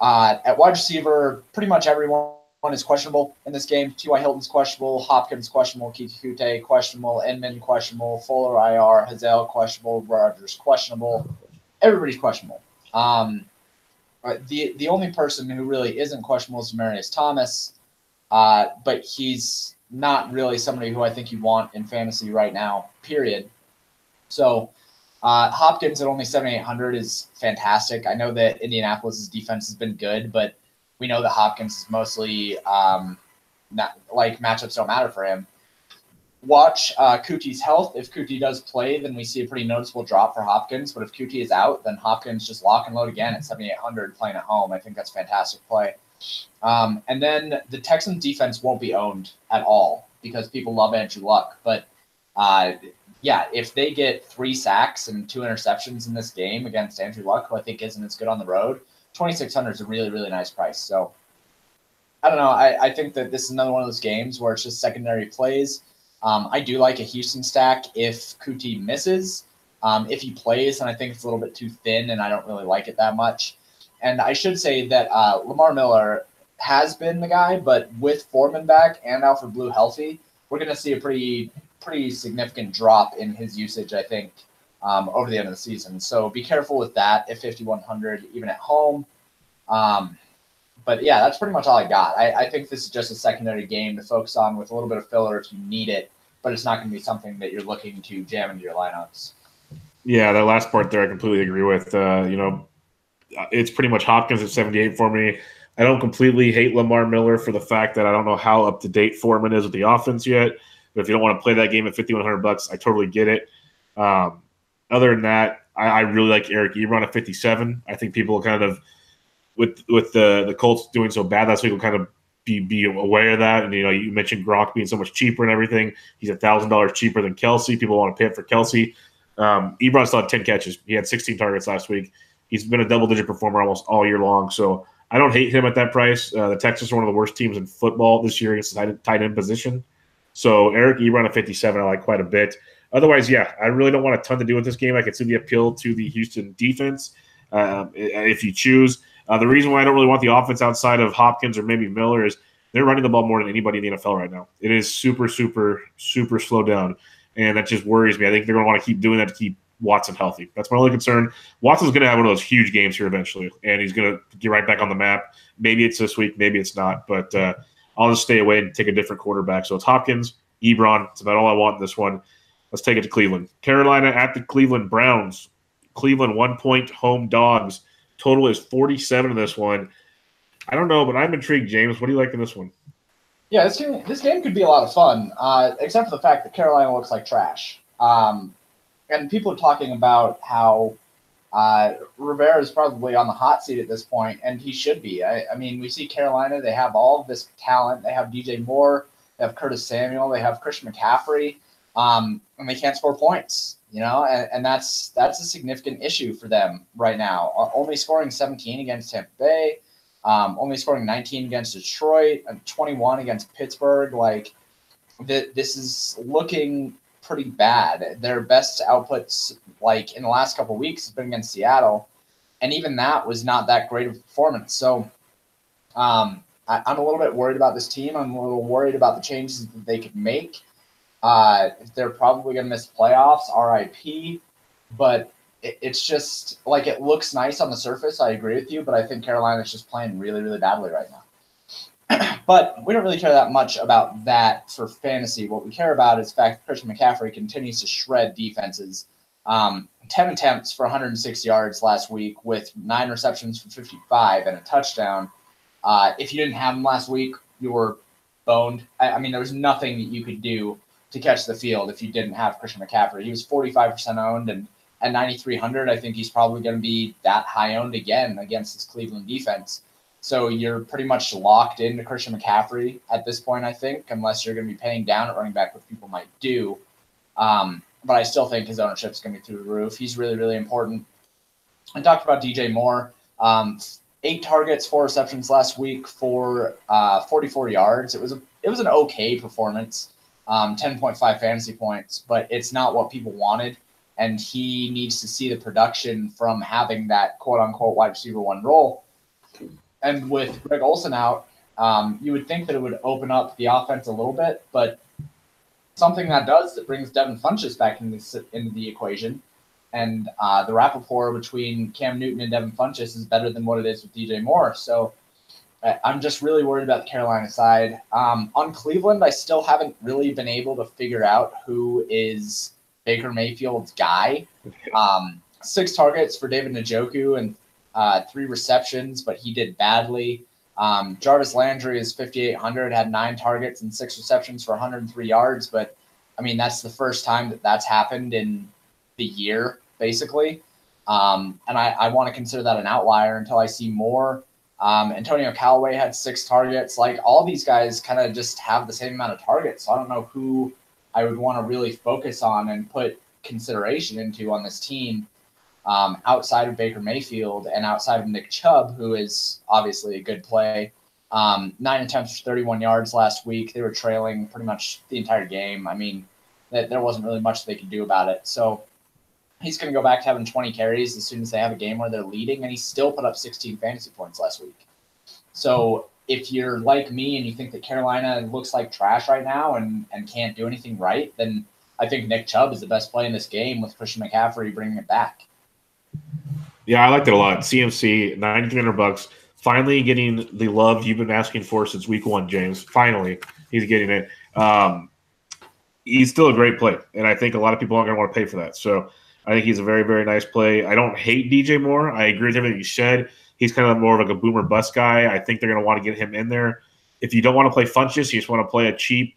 At wide receiver, pretty much everyone is questionable in this game. T.Y. Hilton's questionable, Hopkins questionable, Keith Kute questionable, Inman questionable, Fuller IR, Hazel questionable, Rogers questionable. Everybody's questionable. The only person who really isn't questionable is Demaryius Thomas, but he's not really somebody who I think you want in fantasy right now, period. So Hopkins at only 7,800 is fantastic. I know that Indianapolis' defense has been good, but we know that Hopkins is mostly not like matchups don't matter for him. watch Coutie's health. If Coutie does play, then we see a pretty noticeable drop for Hopkins. But if Coutie is out, then Hopkins just lock and load again at 7,800 playing at home. I think that's fantastic play. And then the Texans defense won't be owned at all because people love Andrew Luck. But yeah, if they get 3 sacks and 2 interceptions in this game against Andrew Luck, who I think isn't as good on the road, 2,600 is a really, really nice price. So I don't know. I think that this is another one of those games where it's just secondary plays. I do like a Houston stack if Coutie misses. If he plays, and I think it's a little bit too thin, and I don't really like it that much. And I should say that Lamar Miller has been the guy, but with Foreman back and Alfred Blue healthy, we're going to see a pretty significant drop in his usage, I think, over the end of the season. So be careful with that at 5,100, even at home. But yeah, that's pretty much all I got. I think this is just a secondary game to focus on with a little bit of filler if you need it, but it's not going to be something that you're looking to jam into your lineups. Yeah, that last part there I completely agree with. It's pretty much Hopkins at 78 for me. I don't completely hate Lamar Miller for the fact that I don't know how up-to-date Foreman is with the offense yet. But if you don't want to play that game at $5,100, I totally get it. Other than that, I really like Eric Ebron at 57. I think people kind of, with the Colts doing so bad last week, will kind of be aware of that. And, you mentioned Gronk being so much cheaper and everything. He's $1,000 cheaper than Kelsey. People want to pay up for Kelsey. Ebron still had 10 catches. He had 16 targets last week. He's been a double-digit performer almost all year long. So I don't hate him at that price. The Texans are one of the worst teams in football this year against the tight end position. So Eric Ebron at 57 I like quite a bit. Otherwise, yeah, I really don't want a ton to do with this game. I can see the appeal to the Houston defense if you choose. The reason why I don't really want the offense outside of Hopkins or maybe Miller is they're running the ball more than anybody in the NFL right now. It is super, super, super slow down, and that just worries me. I think they're going to want to keep doing that to keep Watson healthy. That's my only concern. Watson's going to have one of those huge games here eventually, and he's going to get right back on the map. Maybe it's this week, maybe it's not, but I'll just stay away and take a different quarterback. So it's Hopkins, Ebron. It's about all I want in this one. Let's take it to Cleveland. Carolina at the Cleveland Browns. Cleveland 1-point home dogs. Total is 47 in this one. I don't know, but I'm intrigued, James. What do you like in this one? Yeah, this game could be a lot of fun, except for the fact that Carolina looks like trash. And people are talking about how Rivera is probably on the hot seat at this point, and he should be. I mean, we see Carolina. They have all of this talent. They have DJ Moore. They have Curtis Samuel. They have Christian McCaffrey. And they can't score points, and that's a significant issue for them right now. Only scoring 17 against Tampa Bay, only scoring 19 against Detroit, and 21 against Pittsburgh. Like, this is looking pretty bad. Their best outputs, like in the last couple of weeks, has been against Seattle, and even that was not that great of a performance. So, I'm a little bit worried about this team. I'm a little worried about the changes that they could make. They're probably going to miss playoffs, RIP, but it's just like it looks nice on the surface. I agree with you, but I think Carolina's just playing really, really badly right now. But we don't really care that much about that for fantasy. What we care about is the fact that Christian McCaffrey continues to shred defenses. 10 attempts for 106 yards last week with 9 receptions for 55 and a touchdown. If you didn't have him last week, you were boned. I mean, there was nothing that you could do to catch the field if you didn't have Christian McCaffrey. He was 45% owned, and at 9,300, I think he's probably going to be that high owned again against this Cleveland defense. So you're pretty much locked into Christian McCaffrey at this point, I think, unless you're going to be paying down at running back, which people might do. But I still think his ownership is going to be through the roof. He's really, really important. I talked about DJ Moore. 8 targets, 4 receptions last week for 44 yards. It was an okay performance. 10.5 fantasy points, but it's not what people wanted. And he needs to see the production from having that quote unquote wide receiver 1 role. And with Greg Olsen out, you would think that it would open up the offense a little bit, but something that does that brings Devin Funchess back into the equation. And the rapport between Cam Newton and Devin Funchess is better than what it is with DJ Moore. So I'm just really worried about the Carolina side. On Cleveland, I still haven't really been able to figure out who is Baker Mayfield's guy. 6 targets for David Njoku and 3 receptions, but he did badly. Jarvis Landry is 5,800, had 9 targets and 6 receptions for 103 yards, but I mean, that's the first time that that's happened in the year, basically. And I want to consider that an outlier until I see more. Antonio Callaway had 6 targets. Like, all these guys kind of just have the same amount of targets. So I don't know who I would want to really focus on and put consideration into on this team outside of Baker Mayfield and outside of Nick Chubb, who is obviously a good play. 9 attempts for 31 yards last week. They were trailing pretty much the entire game. I mean, there wasn't really much they could do about it. So he's going to go back to having 20 carries as soon as they have a game where they're leading, and he still put up 16 fantasy points last week. So if you're like me and you think that Carolina looks like trash right now and can't do anything right, then I think Nick Chubb is the best play in this game with Christian McCaffrey bringing it back. Yeah, I liked it a lot. CMC, $9,300. Finally getting the love you've been asking for since week 1, James. Finally, he's getting it. He's still a great play, and I think a lot of people aren't going to want to pay for that. So I think he's a very, very nice play. I don't hate DJ Moore. I agree with everything you said. He's kind of more of like a boomer bust guy. I think they're going to want to get him in there. If you don't want to play Funchess, you just want to play a cheap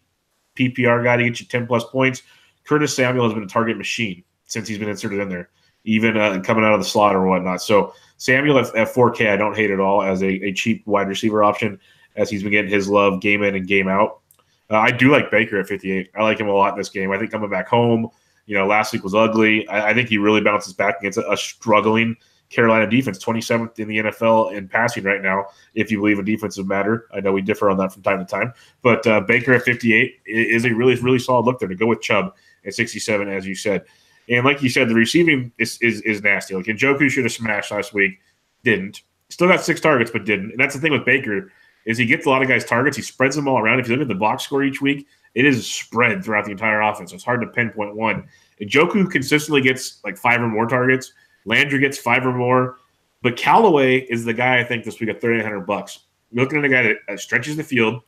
PPR guy to get you 10-plus points, Curtis Samuel has been a target machine since he's been inserted in there, even coming out of the slot or whatnot. So Samuel at 4K, I don't hate at all as a cheap wide receiver option, as he's been getting his love game in and game out. I do like Baker at 58. I like him a lot in this game. I think coming back home, last week was ugly. I think he really bounces back against a struggling Carolina defense, 27th in the NFL in passing right now, if you believe in defensive matter. I know we differ on that from time to time. But Baker at 58 is a really, really solid look there to go with Chubb at 67, as you said. And like you said, the receiving is nasty. Like, Njoku should have smashed last week, didn't. Still got 6 targets, but didn't. And that's the thing with Baker is he gets a lot of guys' targets. He spreads them all around. If you look at the box score each week, it is spread throughout the entire offense. So it's hard to pinpoint one. Njoku consistently gets like 5 or more targets. Landry gets 5 or more. But Callaway is the guy I think this week at $3,800. You're looking at a guy that stretches the field.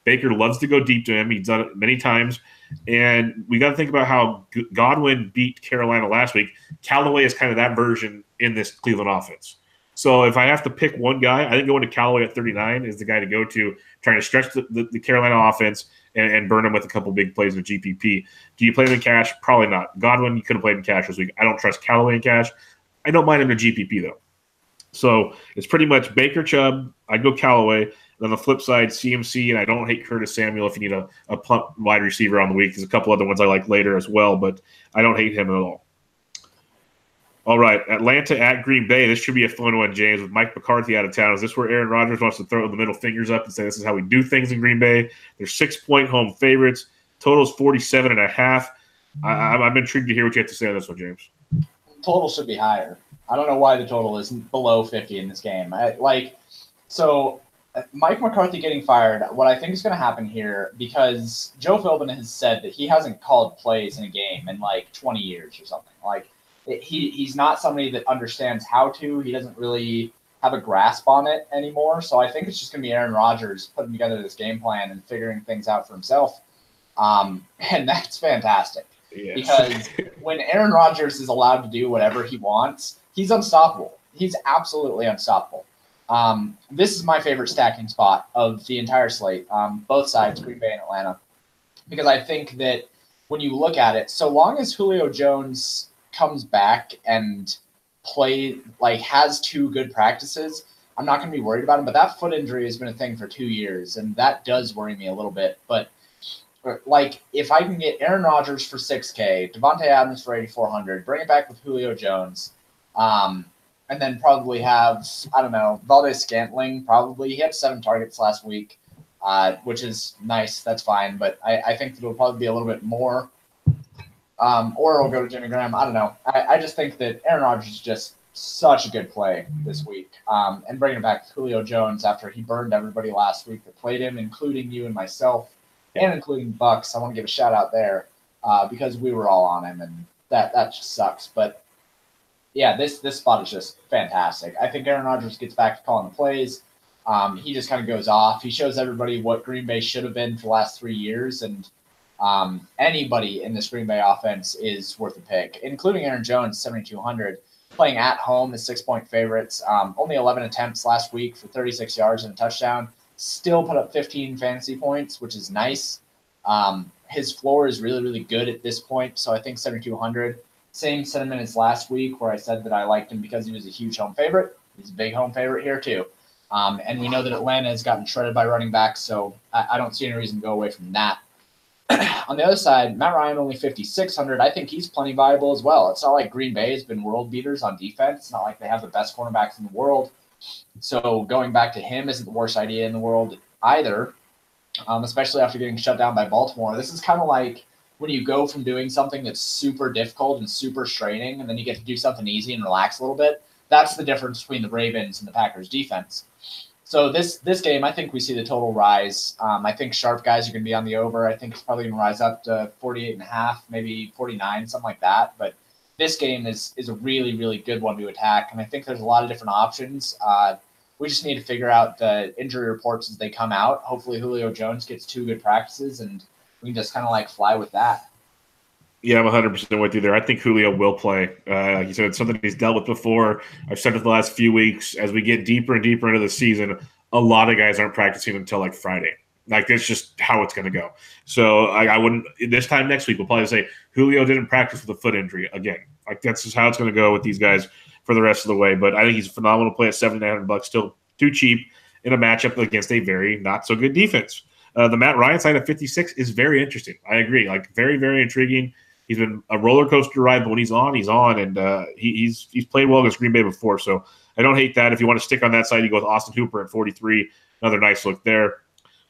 Baker loves to go deep to him. He's done it many times. And we got to think about how Godwin beat Carolina last week. Callaway is kind of that version in this Cleveland offense. So if I have to pick one guy, I think going to Callaway at 39 is the guy to go to, trying to stretch the Carolina offense and burn him with a couple big plays in GPP. Do you play him in cash? Probably not. Godwin, you could have played in cash this week. I don't trust Callaway in cash. I don't mind him in GPP, though. So it's pretty much Baker, Chubb. I'd go Callaway. And on the flip side, CMC, and I don't hate Curtis Samuel if you need a pump wide receiver on the week. There's a couple other ones I like later as well, but I don't hate him at all. All right, Atlanta at Green Bay. This should be a fun one, James, with Mike McCarthy out of town. Is this where Aaron Rodgers wants to throw the middle fingers up and say this is how we do things in Green Bay? They're 6-point home favorites. Total's 47.5. I'm intrigued to hear what you have to say on this one, James. Total should be higher. I don't know why the total is below 50 in this game. Mike McCarthy getting fired, what I think is going to happen here, because Joe Philbin has said that he hasn't called plays in a game in like 20 years or something. He's not somebody that understands how to. He doesn't really have a grasp on it anymore. So I think it's just going to be Aaron Rodgers putting together this game plan and figuring things out for himself. And that's fantastic. Yes. Because when Aaron Rodgers is allowed to do whatever he wants, he's unstoppable. He's absolutely unstoppable. This is my favorite stacking spot of the entire slate, both sides, Green Bay and Atlanta, because I think that when you look at it, so long as Julio Jones comes back and has 2 good practices, I'm not going to be worried about him. But that foot injury has been a thing for 2 years, and that does worry me a little bit. But if I can get Aaron Rodgers for $6K, Devontae Adams for $8,400, bring it back with Julio Jones, and then probably have, Valdez-Scantling, probably. He had 7 targets last week, which is nice. That's fine. But I think that it'll probably be a little bit more. Or it'll go to Jimmy Graham. I don't know. I just think that Aaron Rodgers is just such a good play this week. And bringing it back to Julio Jones after he burned everybody last week that played him, including you and myself, and including Bucks. I want to give a shout out there because we were all on him, and that just sucks. But yeah, this spot is just fantastic. I think Aaron Rodgers gets back to calling the plays. He just kind of goes off. He shows everybody what Green Bay should have been for the last 3 years, and anybody in this Green Bay offense is worth a pick, including Aaron Jones, 7,200, playing at home as 6-point favorites. Only 11 attempts last week for 36 yards and a touchdown. Still put up 15 fantasy points, which is nice. his floor is really, really good at this point. So I think 7,200. Same sentiment as last week where I said that I liked him because he was a huge home favorite. He's a big home favorite here too. And we know that Atlanta has gotten shredded by running backs, so I don't see any reason to go away from that. On the other side, Matt Ryan only 5,600. I think he's plenty viable as well. It's not like Green Bay has been world beaters on defense. It's not like they have the best cornerbacks in the world. So going back to him isn't the worst idea in the world either, especially after getting shut down by Baltimore. This is kind of like when you go from doing something that's super difficult and super straining, and then you get to do something easy and relax a little bit. That's the difference between the Ravens and the Packers defense. So this game, I think we see the total rise. I think sharp guys are going to be on the over. I think it's probably going to rise up to 48.5, maybe 49, something like that. But this game is a really, really good one to attack, and I think there's a lot of different options. We just need to figure out the injury reports as they come out. Hopefully Julio Jones gets 2 good practices, and we can just kind of like fly with that. Yeah, I'm 100% with you there. I think Julio will play. He said it's something he's dealt with before. I've said it the last few weeks. As we get deeper and deeper into the season, a lot of guys aren't practicing until like Friday. Like, that's just how it's going to go. So I wouldn't – this time next week, we'll probably say Julio didn't practice with a foot injury again. Like, that's just how it's going to go with these guys for the rest of the way. But I think he's a phenomenal play at $7,900, still too cheap in a matchup against a very not-so-good defense. The Matt Ryan side of 56 is very interesting. I agree. Like, very, very intriguing. He's been a roller coaster ride, but when he's on, and he's played well against Green Bay before. So I don't hate that. If you want to stick on that side, you go with Austin Hooper at 43. Another nice look there.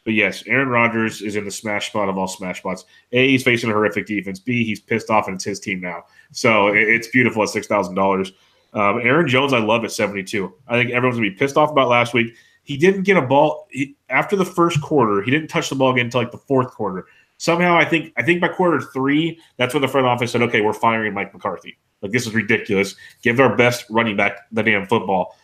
But yes, Aaron Rodgers is in the smash spot of all smash spots. A, he's facing a horrific defense. B, he's pissed off and it's his team now. So it's beautiful at $6,000. Aaron Jones, I love at 72. I think everyone's going to be pissed off about last week. He didn't get a ball after the first quarter. He didn't touch the ball again until like the fourth quarter. Somehow, I think by quarter 3, that's when the front office said, okay, we're firing Mike McCarthy. Like, this is ridiculous. Give our best running back the damn football.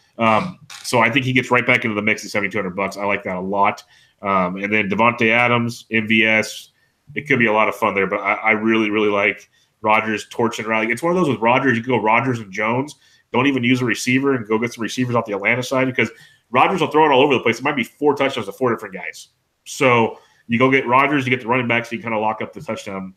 So I think he gets right back into the mix at $7,200. I like that a lot. And then Devontae Adams, MVS, it could be a lot of fun there. But I really, really like Rodgers torching around. It's one of those with Rodgers. You can go Rodgers and Jones. Don't even use a receiver and go get some receivers off the Atlanta side because Rodgers will throw it all over the place. It might be 4 touchdowns to 4 different guys. So you go get Rodgers, you get the running backs, so you kind of lock up the touchdown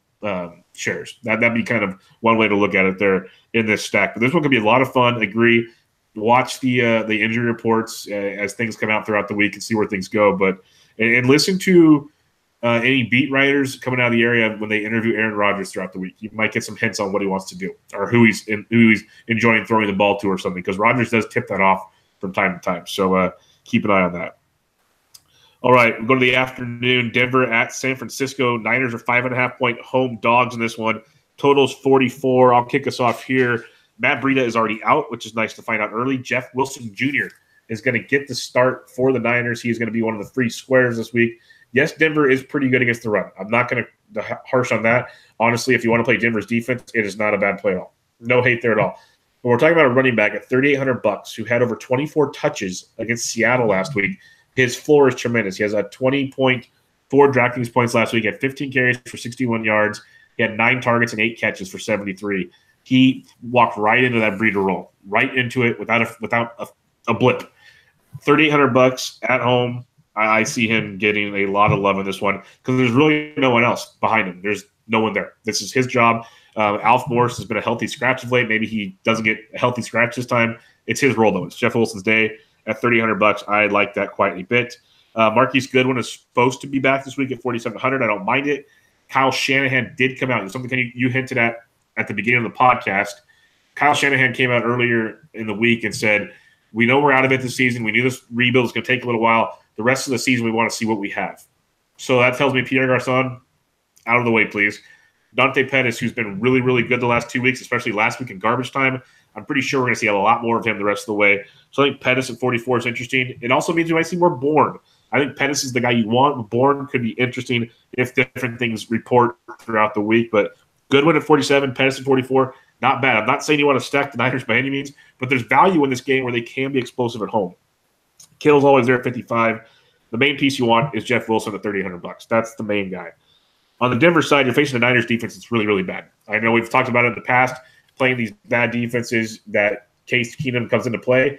shares. That'd be kind of one way to look at it there in this stack. But this one could be a lot of fun. Agree. Watch the injury reports as things come out throughout the week and see where things go. But and listen to any beat writers coming out of the area when they interview Aaron Rodgers throughout the week. You might get some hints on what he wants to do or who he's enjoying throwing the ball to or something, because Rodgers does tip that off from time to time. So keep an eye on that. All right, we'll go to the afternoon. Denver at San Francisco. Niners are 5.5-point home dogs in this one. Total's 44. I'll kick us off here. Matt Breida is already out, which is nice to find out early. Jeff Wilson Jr. is going to get the start for the Niners. He is going to be one of the 3 squares this week. Yes, Denver is pretty good against the run. I'm not going to harsh on that. Honestly, if you want to play Denver's defense, it is not a bad play at all. No hate there at all. But we're talking about a running back at $3,800 who had over 24 touches against Seattle last week. His floor is tremendous. He has a 20.4 DraftKings points last week. He had 15 carries for 61 yards. He had 9 targets and 8 catches for 73. He walked right into that Breida roll, right into it without a blip. $3,800 at home. I see him getting a lot of love in this one because there's really no one else behind him. There's no one there. This is his job. Alf Morris has been a healthy scratch of late. Maybe he doesn't get a healthy scratch this time. It's his role, though. It's Jeff Wilson's day. At $3,800, I like that quite a bit. Marquise Goodwin is supposed to be back this week at $4,700. I don't mind it. Kyle Shanahan did come out. It's something you hinted at the beginning of the podcast. Kyle Shanahan came out earlier in the week and said, we know we're out of it this season. We knew this rebuild is going to take a little while. The rest of the season, we want to see what we have. So that tells me Pierre Garçon, out of the way, please. Dante Pettis, who's been really, really good the last 2 weeks, especially last week in garbage time. I'm pretty sure we're going to see a lot more of him the rest of the way. So I think Pettis at 44 is interesting. It also means we might see more Bourne. I think Pettis is the guy you want. But Bourne could be interesting if different things report throughout the week. But Goodwin at 47, Pettis at 44, not bad. I'm not saying you want to stack the Niners by any means, but there's value in this game where they can be explosive at home. Kittle's always there at 55. The main piece you want is Jeff Wilson at $3,800. That's the main guy. On the Denver side, you're facing the Niners defense. It's really, really bad. I know we've talked about it in the past, playing these bad defenses that Case Keenum comes into play.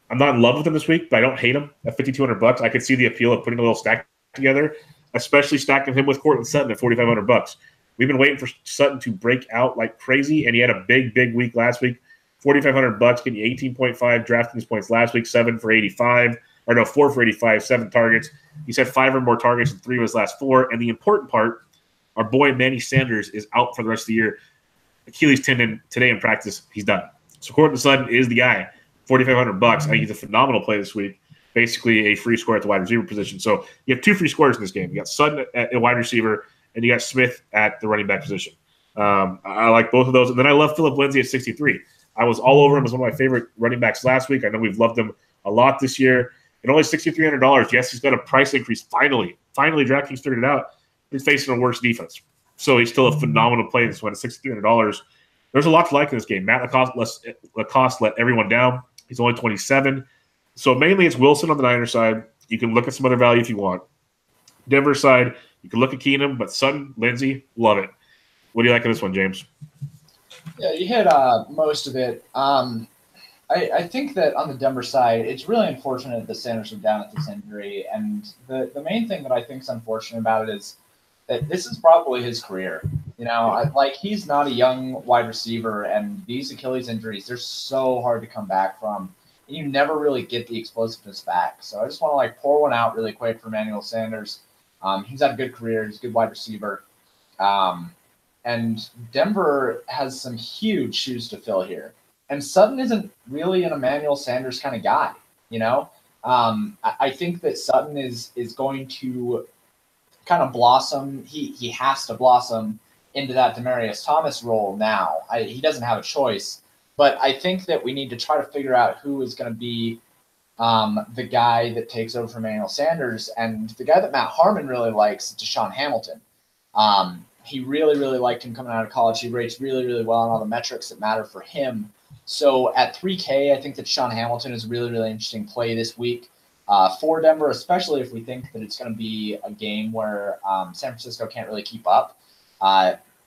I'm not in love with him this week, but I don't hate him at $5,200. I could see the appeal of putting a little stack together. especially stacking him with Cortland Sutton at $4,500. We've been waiting for Sutton to break out like crazy, and he had a big week last week. $4,500 getting you 18.5 DraftKings points last week, 7 for 85, or no, 4 for 85, 7 targets. He's had 5 or more targets in 3 of his last 4. And the important part, our boy Manny Sanders is out for the rest of the year. Achilles tendon today in practice, he's done. So Cortland Sutton is the guy. $4,500. I think he's a phenomenal play this week. Basically a free score at the wide receiver position. So you have 2 free scorers in this game. You got Sutton at a wide receiver, and you got Smith at the running back position. I like both of those. And then I love Phillip Lindsay at 63. I was all over him as one of my favorite running backs last week. I know we've loved him a lot this year. And only $6,300. Yes, he's got a price increase. Finally, DraftKings figured it out. He's facing a worse defense. So he's still a phenomenal play this one at $6,300. There's a lot to like in this game. Matt Lacoste let everyone down. He's only 27. So mainly it's Wilson on the Niners side. You can look at some other value if you want. Denver side, you can look at Keenum, but Sutton, Lindsay, love it. What do you like in this one, James? Yeah, you hit most of it. I think that on the Denver side, it's really unfortunate that Sanders went down with this injury. And the main thing that I think is unfortunate about it is that this is probably his career. You know, he's not a young wide receiver, and these Achilles injuries, they're so hard to come back from. And you never really get the explosiveness back. So I just want to pour one out really quick for Emmanuel Sanders. He's had a good career. He's a good wide receiver. And Denver has some huge shoes to fill here. And Sutton isn't really an Emmanuel Sanders kind of guy, you know? I think that Sutton is going to kind of blossom. He has to blossom into that Demaryius Thomas role now. He doesn't have a choice. But I think that we need to try to figure out who is going to be the guy that takes over from Emmanuel Sanders. And the guy that Matt Harmon really likes is Deshaun Hamilton. He really liked him coming out of college. He rates really well on all the metrics that matter for him. So at 3K, I think that Deshaun Hamilton is a really interesting play this week for Denver, especially if we think that it's going to be a game where San Francisco can't really keep up.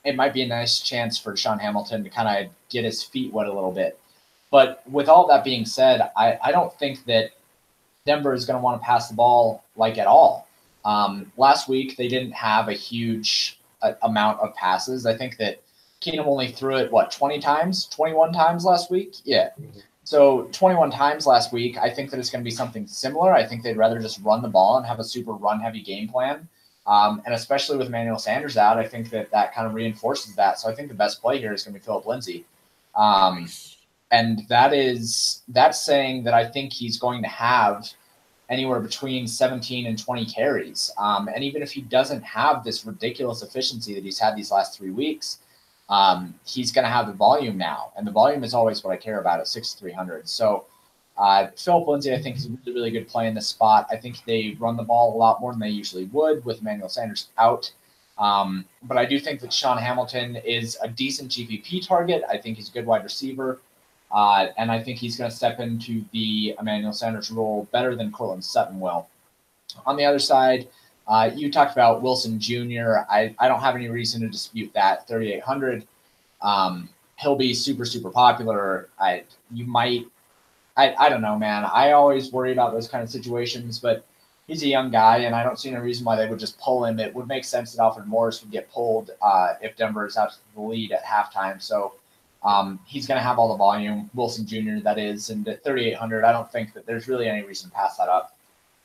It might be a nice chance for Deshaun Hamilton to kind of get his feet wet a little bit. But with all that being said, I don't think that Denver is going to want to pass the ball at all. Last week, they didn't have a huge amount of passes. I think that Keenum only threw it, 21 times last week? Yeah. So 21 times last week, I think that it's going to be something similar. I think they'd rather just run the ball and have a super run-heavy game plan. And especially with Emmanuel Sanders out, I think that kind of reinforces that. So I think the best play here is going to be Phillip Lindsay. And that's saying that I think he's going to have anywhere between 17 and 20 carries. And even if he doesn't have this ridiculous efficiency that he's had these last 3 weeks, he's going to have the volume now. And the volume is always what I care about at 6,300. So Phillip Lindsay, I think, is a really good play in this spot. I think they run the ball a lot more than they usually would with Emmanuel Sanders out. But I do think that Sean Hamilton is a decent GPP target. I think he's a good wide receiver. And I think he's going to step into the Emmanuel Sanders role better than Cortland Sutton will. On the other side, you talked about Wilson Jr. I don't have any reason to dispute that. 3,800. He'll be super popular. I don't know, man. I always worry about those kind of situations, but he's a young guy, and I don't see any reason why they would just pull him. It would make sense that Alfred Morris would get pulled if Denver is out to the lead at halftime. So he's going to have all the volume, Wilson Jr., that is, and at 3,800, I don't think that there's really any reason to pass that up.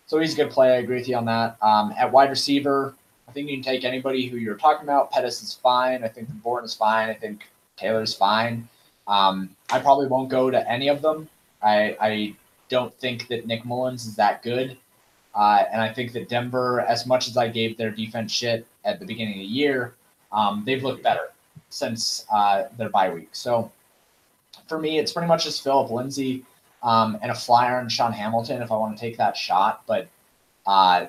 So he's a good play. I agree with you on that. At wide receiver, I think you can take anybody who you're talking about. Pettis is fine. I think Bourne is fine. I think Taylor's fine. I probably won't go to any of them. I don't think that Nick Mullins is that good. And I think that Denver, as much as I gave their defense shit at the beginning of the year, they've looked better since their bye week. So for me, it's pretty much just Phillip Lindsay and a flyer on Sean Hamilton if I want to take that shot. But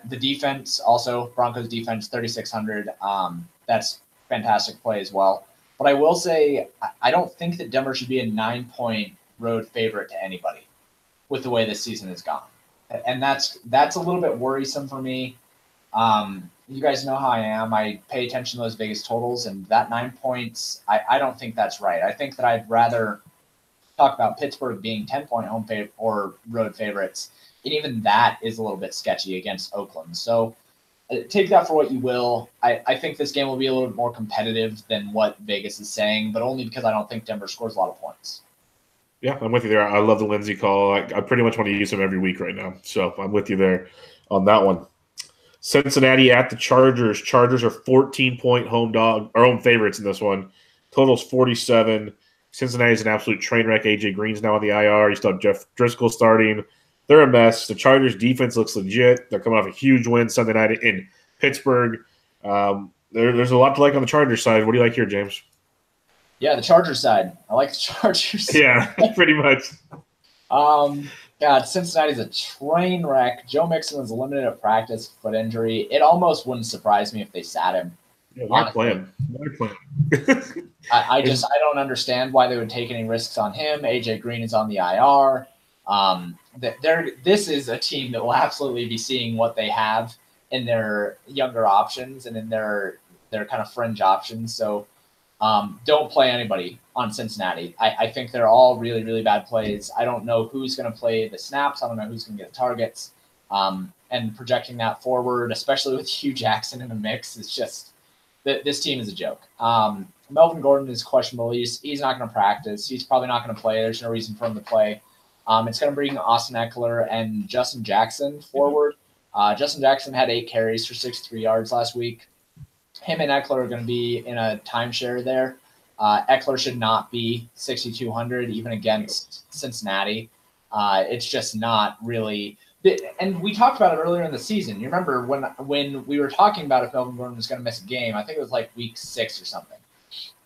the defense, also Broncos defense, 3,600. That's fantastic play as well. But I will say, I don't think that Denver should be a 9-point road favorite to anybody with the way this season has gone. And that's a little bit worrisome for me. You guys know how I am. I pay attention to those Vegas totals, and that 9 points, I don't think that's right. I think that I'd rather talk about Pittsburgh being 10-point home or road favorites, and even that is a little bit sketchy against Oakland. So take that for what you will. I think this game will be a little bit more competitive than what Vegas is saying, but only because I don't think Denver scores a lot of points. Yeah, I'm with you there. I love the Lindsey call. I pretty much want to use him every week right now. So I'm with you there on that one. Cincinnati at the Chargers. Chargers are 14-point home favorites in this one. Total's 47. Cincinnati's an absolute train wreck. AJ Green's now on the IR. You still have Jeff Driscoll starting. They're a mess. The Chargers' defense looks legit. They're coming off a huge win Sunday night in Pittsburgh. There's a lot to like on the Chargers side. What do you like here, James? Yeah, the Chargers side. I like the Chargers. Yeah, pretty much. God, Cincinnati's a train wreck. Joe Mixon was limited at practice, foot injury. It almost wouldn't surprise me if they sat him. Yeah, why playing? I don't understand why they would take any risks on him. AJ Green is on the IR. This is a team that will absolutely be seeing what they have in their younger options and in their kind of fringe options. So don't play anybody on Cincinnati. I think they're all really, really bad plays. I don't know who's going to play the snaps. I don't know who's going to get the targets. And projecting that forward, especially with Hugh Jackson in the mix, is just this team is a joke. Melvin Gordon is questionable. He's not going to practice. He's probably not going to play. There's no reason for him to play. It's going to bring Austin Eckler and Justin Jackson forward. Justin Jackson had 8 carries for 63 yards last week. Him and Eckler are going to be in a timeshare there. Eckler should not be 6,200 even against Cincinnati. It's just not really. And we talked about it earlier in the season. You remember when we were talking about if Melvin Gordon was going to miss a game? I think it was like week 6 or something.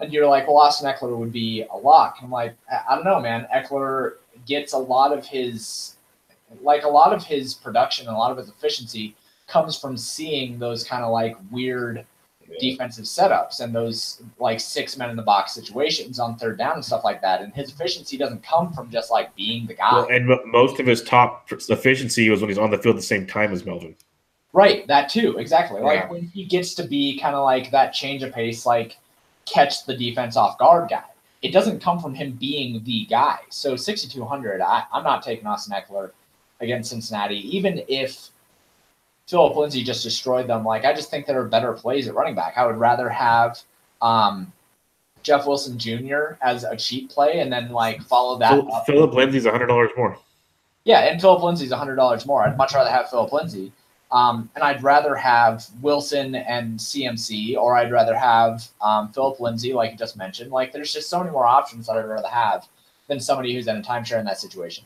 And you're like, well, Austin Eckler would be a lock. I'm like, I don't know, man. Eckler gets a lot of his production and a lot of his efficiency comes from seeing those kind of like weird defensive setups and those like 6 men in the box situations on third down and stuff like that. And his efficiency doesn't come from just like being the guy. Well, and most of his top efficiency was when he's on the field at the same time as Melvin. Right. That too. Exactly. Yeah. Like when he gets to be kind of like that change of pace, like catch the defense off guard guy. It doesn't come from him being the guy. So 6,200, I'm not taking Austin Eckler against Cincinnati, even if Philip Lindsay just destroyed them. Like, I just think there are better plays at running back. I would rather have Jeff Wilson Jr. as a cheap play and then like follow that up. Philip Lindsay's $100 more. Yeah, and Philip Lindsay's $100 more. I'd much rather have Philip Lindsay. And I'd rather have Wilson and CMC, or I'd rather have Philip Lindsay, like you just mentioned. Like, there's just so many more options that I'd rather have than somebody who's in a timeshare in that situation.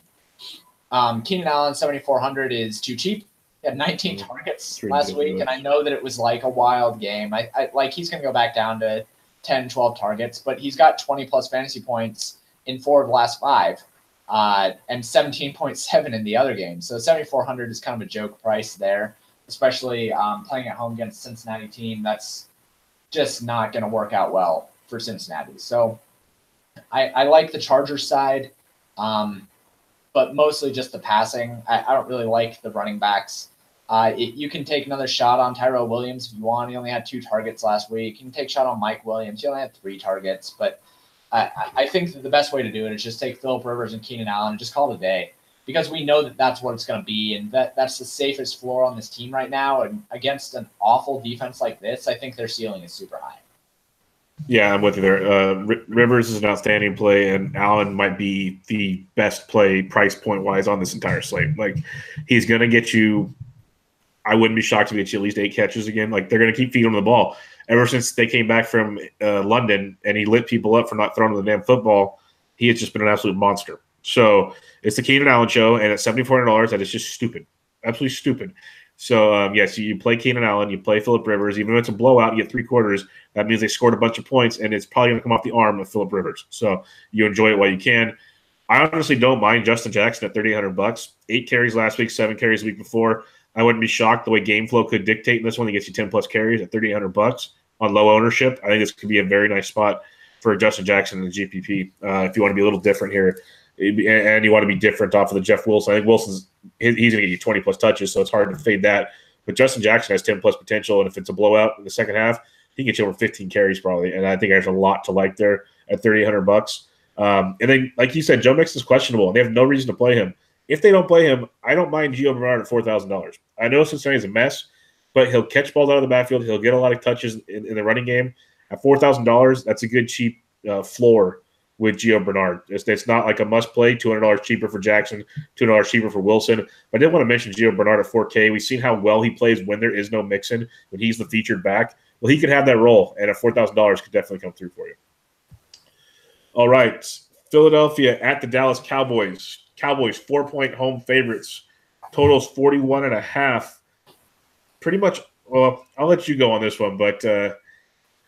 Keenan Allen, 7,400 is too cheap. He had 19 targets last week, and I know that it was like a wild game. I like he's going to go back down to 10, 12 targets, but he's got 20-plus fantasy points in 4 of the last 5. And 17.7 in the other game. So 7,400 is kind of a joke price there, especially playing at home against a Cincinnati team. That's just not going to work out well for Cincinnati. So I like the Chargers side, but mostly just the passing. I don't really like the running backs. You can take another shot on Tyrell Williams if you want. He only had 2 targets last week. You can take a shot on Mike Williams. He only had 3 targets, but I think that the best way to do it is just take Phillip Rivers and Keenan Allen and just call it a day, because we know that that's what it's going to be, and that's the safest floor on this team right now. And against an awful defense like this, I think their ceiling is super high. Yeah, I'm with you there. Rivers is an outstanding play, and Allen might be the best play price point wise on this entire slate. Like, he's going to get you. I wouldn't be shocked if he gets you at least 8 catches again. Like, they're going to keep feeding him the ball. Ever since they came back from London and he lit people up for not throwing the damn football, he has just been an absolute monster. So it's the Keenan Allen show, and at $7,400, that is just stupid. Absolutely stupid. So, yes, you play Keenan Allen, you play Phillip Rivers. Even if it's a blowout, you get 3 quarters. That means they scored a bunch of points, and it's probably going to come off the arm of Phillip Rivers. So you enjoy it while you can. I honestly don't mind Justin Jackson at $3,800. 8 carries last week, 7 carries the week before. I wouldn't be shocked the way game flow could dictate in this one. He gets you 10-plus carries at $3,800 on low ownership. I think this could be a very nice spot for Justin Jackson in the GPP. If you want to be a little different here, and you want to be different off of the Jeff Wilson. I think Wilson's he's going to get you 20-plus touches, so it's hard to fade that. But Justin Jackson has 10-plus potential, and if it's a blowout in the second half, he can get you over 15 carries probably. And I think there's a lot to like there at $3,800. And then, like you said, Joe Mixon is questionable, and they have no reason to play him. If they don't play him, I don't mind Gio Bernard at $4,000. I know Cincinnati is a mess, but he'll catch balls out of the backfield. He'll get a lot of touches in the running game. At $4,000, that's a good cheap floor with Gio Bernard. It's not like a must play. $200 cheaper for Jackson, $200 cheaper for Wilson. But I did want to mention Gio Bernard at 4K. We've seen how well he plays when there is no Mixon, when he's the featured back. Well, he could have that role, and at $4,000 could definitely come through for you. All right, Philadelphia at the Dallas Cowboys. Cowboys 4-point home favorites. Totals 41.5. Pretty much. Well, I'll let you go on this one, but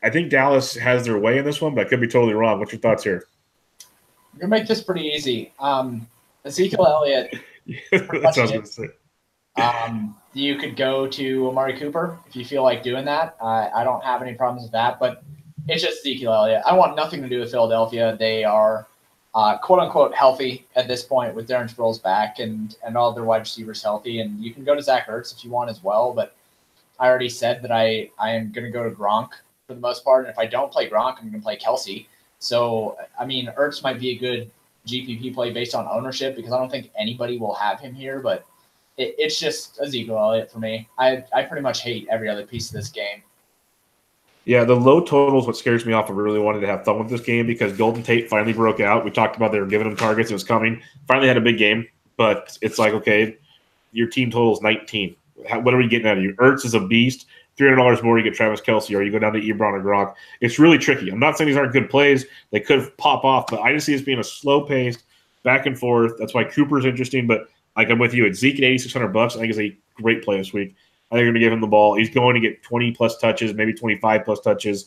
I think Dallas has their way in this one, but I could be totally wrong. What's your thoughts here? I'm gonna make this pretty easy. Ezekiel Elliott. That's what I was going to say. You could go to Amari Cooper if you feel like doing that. I don't have any problems with that, but it's just Ezekiel Elliott. I want nothing to do with Philadelphia. They are quote unquote healthy at this point with Darren Sproles back and all their wide receivers healthy. And you can go to Zach Ertz if you want as well, but I already said that I am going to go to Gronk for the most part. And if I don't play Gronk, I'm going to play Kelsey. So, I mean, Ertz might be a good GPP play based on ownership because I don't think anybody will have him here, but it's just Ezekiel Elliott for me. I pretty much hate every other piece of this game. Yeah, the low total is what scares me off. I really wanted to have fun with this game because Golden Tate finally broke out. We talked about they were giving him targets. It was coming. Finally had a big game, but it's like, okay, your team total is 19. What are we getting out of you? Ertz is a beast. $300 more, you get Travis Kelce, or you go down to Ebron or Gronk. It's really tricky. I'm not saying these aren't good plays. They could pop off, but I just see this being a slow-paced, back and forth. That's why Cooper's interesting, but like I'm with you. It's Zeke at $8,600. I think is a great play this week. I think they're going to give him the ball. He's going to get 20-plus touches, maybe 25-plus touches.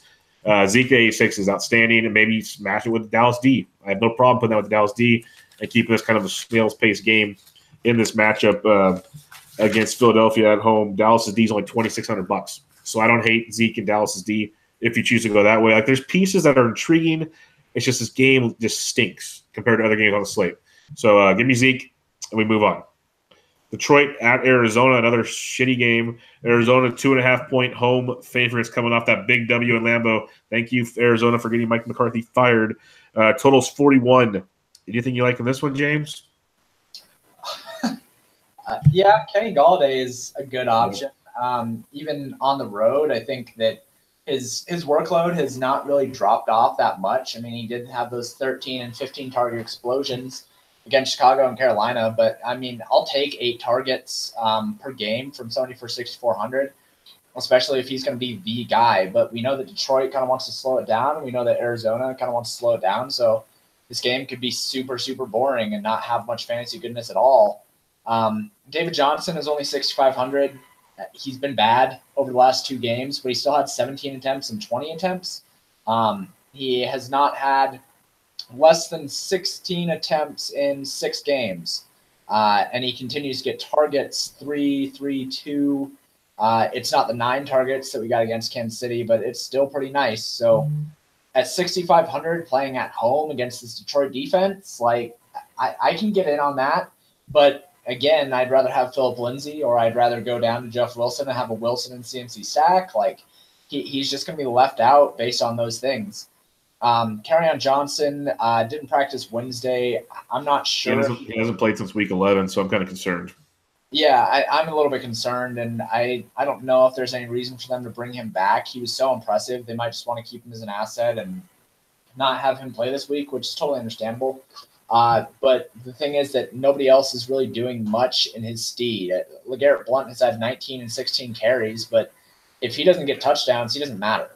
Zeke at 86 is outstanding, and maybe smash it with the Dallas D. I have no problem putting that with the Dallas D and keeping this kind of a snail's pace game in this matchup against Philadelphia at home. Dallas' D is only $2,600. So I don't hate Zeke and Dallas' D if you choose to go that way. Like there's pieces that are intriguing. It's just this game just stinks compared to other games on the slate. So give me Zeke, and we move on. Detroit at Arizona, another shitty game. Arizona 2.5-point home favorites coming off that big W in Lambeau. Thank you, Arizona, for getting Mike McCarthy fired. Totals 41. Do you think you like in this one, James? Yeah, Kenny Golladay is a good option. Even on the road, I think that his workload has not really dropped off that much. I mean, he did have those 13 and 15 target explosions against Chicago and Carolina, but I mean, I'll take 8 targets per game from somebody for 6,400, especially if he's going to be the guy. But we know that Detroit kind of wants to slow it down, and we know that Arizona kind of wants to slow it down. So this game could be super, super boring and not have much fantasy goodness at all. David Johnson is only 6,500. He's been bad over the last 2 games, but he still had 17 attempts and 20 attempts. He has not had less than 16 attempts in 6 games. And he continues to get targets 3, 3, 2. It's not the 9 targets that we got against Kansas City, but it's still pretty nice. So at 6,500 playing at home against this Detroit defense, like I can get in on that. But again, I'd rather have Philip Lindsay, or I'd rather go down to Jeff Wilson and have a Wilson and CMC stack. Like he's just going to be left out based on those things. Kerryon Johnson didn't practice Wednesday. I'm not sure. He hasn't played since week 11, so I'm kind of concerned. Yeah, I'm a little bit concerned, and I don't know if there's any reason for them to bring him back. He was so impressive. They might just want to keep him as an asset and not have him play this week, which is totally understandable. But the thing is that nobody else is really doing much in his steed. LeGarrette Blount has had 19 and 16 carries, but if he doesn't get touchdowns, he doesn't matter.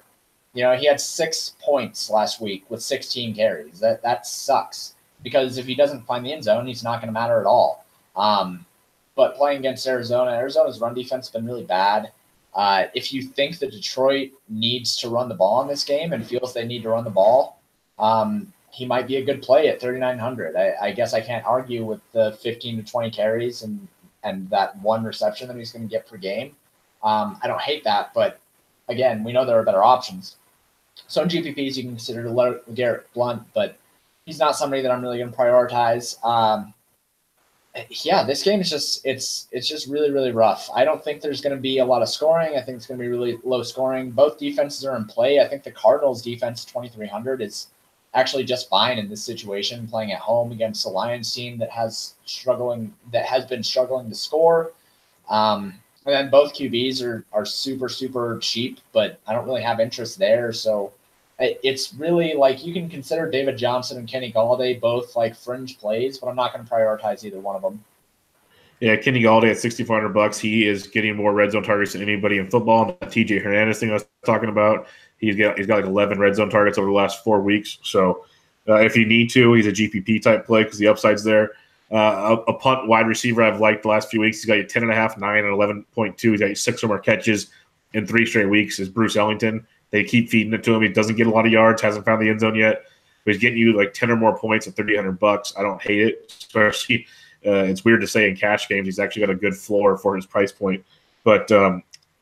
You know, he had 6 points last week with 16 carries. That sucks because if he doesn't find the end zone, he's not going to matter at all. But playing against Arizona's run defense has been really bad. If you think that Detroit needs to run the ball in this game and feels they need to run the ball, he might be a good play at 3,900. I guess I can't argue with the 15 to 20 carries and that 1 reception that he's going to get per game. I don't hate that, but again, we know there are better options. So in GPPs, you can consider LeGarrette Blount, but he's not somebody that I'm really going to prioritize. Yeah, this game is it's just really, really rough. I don't think there's going to be a lot of scoring. I think it's going to be really low scoring. Both defenses are in play. I think the Cardinals defense 2,300 is actually just fine in this situation, playing at home against a Lions team that has been struggling to score. And then both QBs are super, super cheap, but I don't really have interest there. So it's really like you can consider David Johnson and Kenny Golladay both like fringe plays, but I'm not going to prioritize either one of them. Yeah, Kenny Golladay at $6,400. He is getting more red zone targets than anybody in football. The TJ Hernandez thing I was talking about, he's got like 11 red zone targets over the last 4 weeks. So if you need to, he's a GPP type play because the upside's there. A punt wide receiver I've liked the last few weeks. He's got 10.5, 9, and 11.2. He's got 6 or more catches in 3 straight weeks. Is Bruce Ellington. They keep feeding it to him. He doesn't get a lot of yards. Hasn't found the end zone yet. But he's getting you like 10 or more points at $3,800. I don't hate it, especially. It's weird to say in cash games. He's actually got a good floor for his price point. But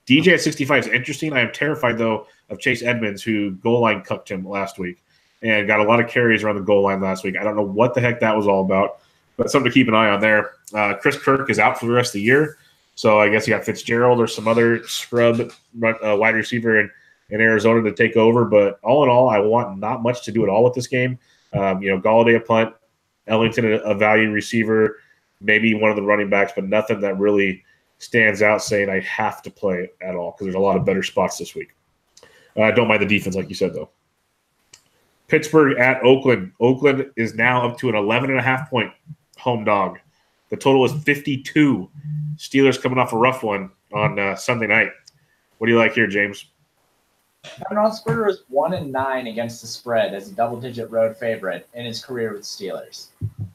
DJ at 65 is interesting. I am terrified, though, of Chase Edmonds, who goal line cucked him last week and got a lot of carries around the goal line last week. I don't know what the heck that was all about, but something to keep an eye on there. Chris Kirk is out for the rest of the year. So I guess you got Fitzgerald or some other scrub wide receiver in Arizona to take over. But all in all, I want not much to do at all with this game. Golladay a punt, Ellington a value receiver, maybe one of the running backs, but nothing that really stands out saying I have to play it at all because there's a lot of better spots this week. I don't mind the defense, like you said, though. Pittsburgh at Oakland. Oakland is now up to an 11.5-point home dog. The total is 52. Steelers coming off a rough one on Sunday night. What do you like here, James? Ben Roethlisberger is 1-9 against the spread as a double-digit road favorite in his career with Steelers.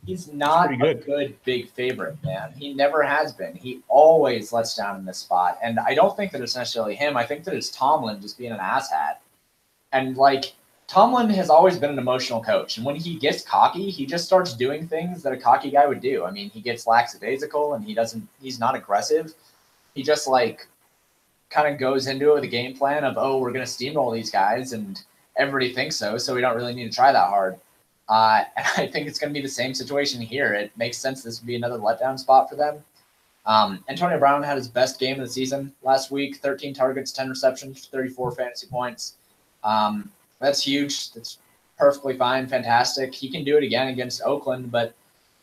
He's not a good big favorite, man. He never has been. He always lets down in this spot. And I don't think that it's necessarily him. I think that it's Tomlin just being an asshat. And, like, Tomlin has always been an emotional coach. And when he gets cocky, he just starts doing things that a cocky guy would do. I mean, he gets lackadaisical and he's not aggressive. He just, like, kind of goes into it with a game plan of, we're going to steamroll these guys. And everybody thinks so we don't really need to try that hard. And I think it's going to be the same situation here. It makes sense this would be another letdown spot for them. Antonio Brown had his best game of the season last week, 13 targets, 10 receptions, 34 fantasy points. That's huge. That's perfectly fine, fantastic. He can do it again against Oakland, but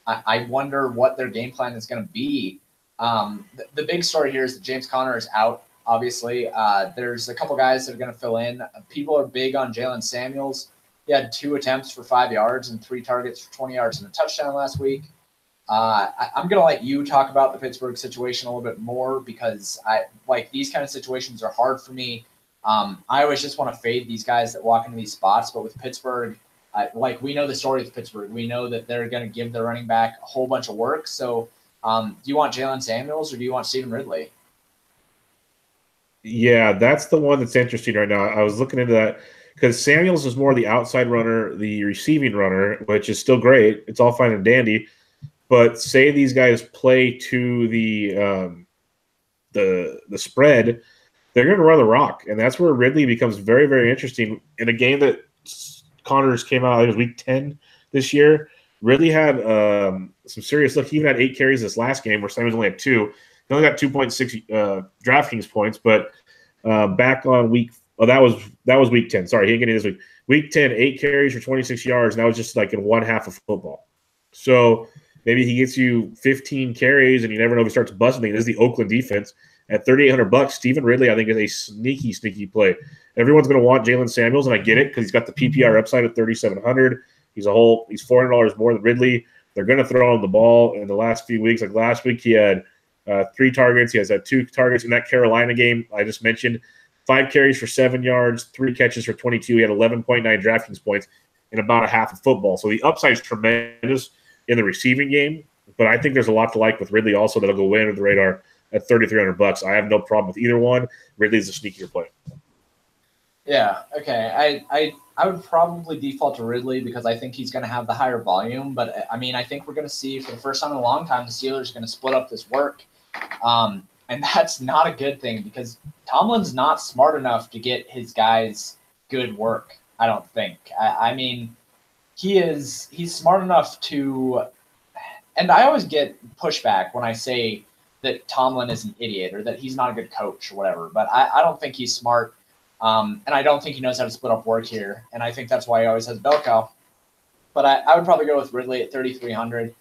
I wonder what their game plan is going to be. The big story here is that James Conner is out, obviously. There's a couple guys that are going to fill in. People are big on Jalen Samuels. He had 2 attempts for 5 yards and 3 targets for 20 yards and a touchdown last week. I'm going to let you talk about the Pittsburgh situation a little bit more because these kind of situations are hard for me. I always just want to fade these guys that walk into these spots. But with Pittsburgh, we know the story with Pittsburgh. We know that they're going to give their running back a whole bunch of work. So do you want Jalen Samuels or do you want Stephen Ridley? Yeah, that's the one that's interesting right now. I was looking into that. Because Samuels is more the outside runner, the receiving runner, which is still great. It's all fine and dandy. But say these guys play to the spread, they're going to run the rock. And that's where Ridley becomes very, very interesting. In a game that Connors came out, it was week 10 this year, Ridley had some serious look. He even had 8 carries this last game where Samuels only had 2. He only got 2.6 DraftKings points. But back on week that was week 10. Sorry, he didn't get it this week. Week 10, 8 carries for 26 yards, and that was just like in one half of football. So maybe he gets you 15 carries, and you never know if he starts busting. This is the Oakland defense. At $3,800, Stephen Ridley, I think, is a sneaky, sneaky play. Everyone's going to want Jalen Samuels, and I get it because he's got the PPR upside at $3,700. He's $400 more than Ridley. They're going to throw him the ball in the last few weeks. Like last week, he had 3 targets. He has had 2 targets in that Carolina game I just mentioned. 5 carries for 7 yards, 3 catches for 22. He had 11.9 DraftKings points in about a half of football. So the upside is tremendous in the receiving game, but I think there's a lot to like with Ridley also that'll go way under the radar at $3,300. I have no problem with either one. Ridley's a sneakier play. Yeah, okay. I would probably default to Ridley because I think he's going to have the higher volume, but I mean, I think we're going to see for the first time in a long time the Steelers are going to split up this work. And that's not a good thing because Tomlin's not smart enough to get his guys good work, I don't think. I mean, he's smart enough to – and I always get pushback when I say that Tomlin is an idiot or that he's not a good coach or whatever, but I don't think he's smart, and I don't think he knows how to split up work here, and I think that's why he always has bell cow. But I would probably go with Ridley at $3,300.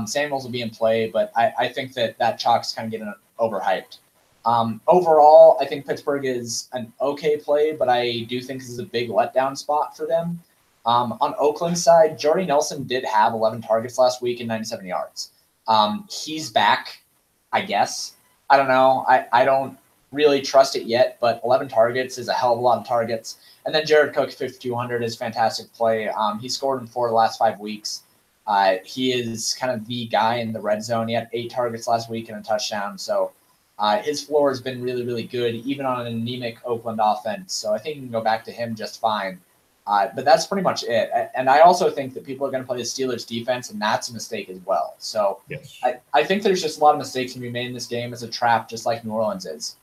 Samuels will be in play, but I think that chalk's kind of getting overhyped. Overall, I think Pittsburgh is an okay play, but I do think this is a big letdown spot for them. On Oakland's side, Jordy Nelson did have 11 targets last week and 97 yards. He's back, I guess. I don't know. I don't really trust it yet, but 11 targets is a hell of a lot of targets. And then Jared Cook, 5,200 is fantastic play. He scored in 4 of the last 5 weeks. He is kind of the guy in the red zone. He had 8 targets last week and a touchdown. So his floor has been really, really good, even on an anemic Oakland offense. So I think you can go back to him just fine. But that's pretty much it. And I also think that people are going to play the Steelers defense, and that's a mistake as well. So yes. I think there's just a lot of mistakes to be made in this game as a trap, just like New Orleans is.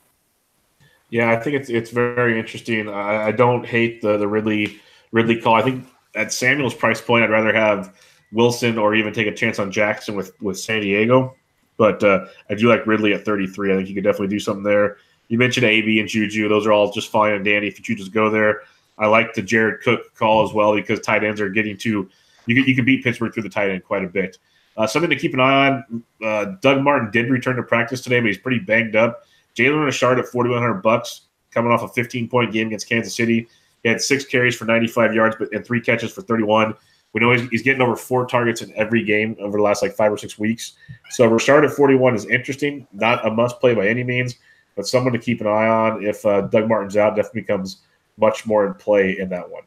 Yeah, I think it's very interesting. I don't hate the Ridley call. I think at Samuel's price point, I'd rather have Wilson or even take a chance on Jackson with San Diego. But I do like Ridley at 33. I think you could definitely do something there. You mentioned AB and Juju. Those are all just fine and dandy if you choose to go there. I like the Jared Cook call as well because tight ends are getting to – you can beat Pittsburgh through the tight end quite a bit. Something to keep an eye on, Doug Martin did return to practice today, but he's pretty banged up. Jalen Richard at $4,100 coming off a 15-point game against Kansas City. He had 6 carries for 95 yards and 3 catches for 31. We know he's getting over 4 targets in every game over the last 5 or 6 weeks. So Richard at 41 is interesting. Not a must-play by any means, but someone to keep an eye on. If Doug Martin's out, definitely becomes much more in play in that one.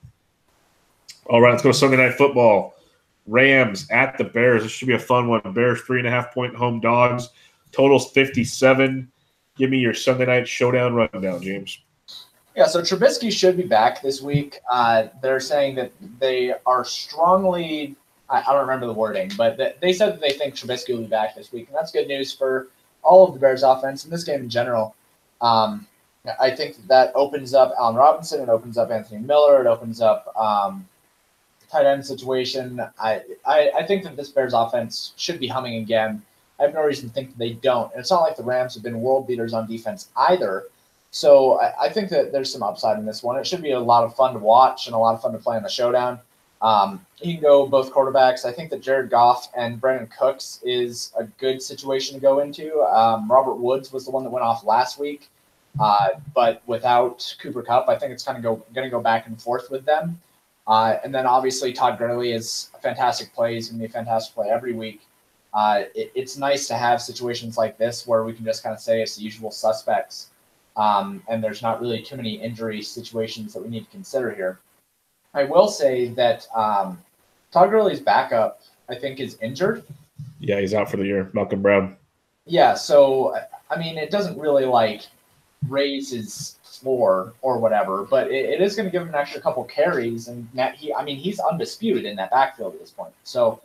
All right, let's go to Sunday Night Football. Rams at the Bears. This should be a fun one. Bears 3.5-point home dogs. Totals 57. Give me your Sunday night showdown rundown, James. Yeah, so Trubisky should be back this week. They're saying that they are strongly – I don't remember the wording, but they said that they think Trubisky will be back this week, and that's good news for all of the Bears offense and this game in general. I think that opens up Allen Robinson. It opens up Anthony Miller. It opens up the tight end situation. I think that this Bears offense should be humming again. I have no reason to think that they don't. And it's not like the Rams have been world beaters on defense either. So I think that there's some upside in this one. It should be a lot of fun to watch and a lot of fun to play in the showdown. You can go both quarterbacks. I think that Jared Goff and Brandon Cooks is a good situation to go into. Robert Woods was the one that went off last week. But without Cooper Kupp, I think it's kind of going to go back and forth with them. And then obviously Todd Gurley is a fantastic play. He's going to be a fantastic play every week. It's nice to have situations like this where we can just kind of say it's the usual suspects. And there's not really too many injury situations that we need to consider here. I will say that Todd Gurley's backup, I think, is injured. Yeah, he's out for the year. Malcolm Brown. Yeah, so, I mean, it doesn't really, raise his floor or whatever, but it is going to give him an extra couple carries. And he's undisputed in that backfield at this point. So,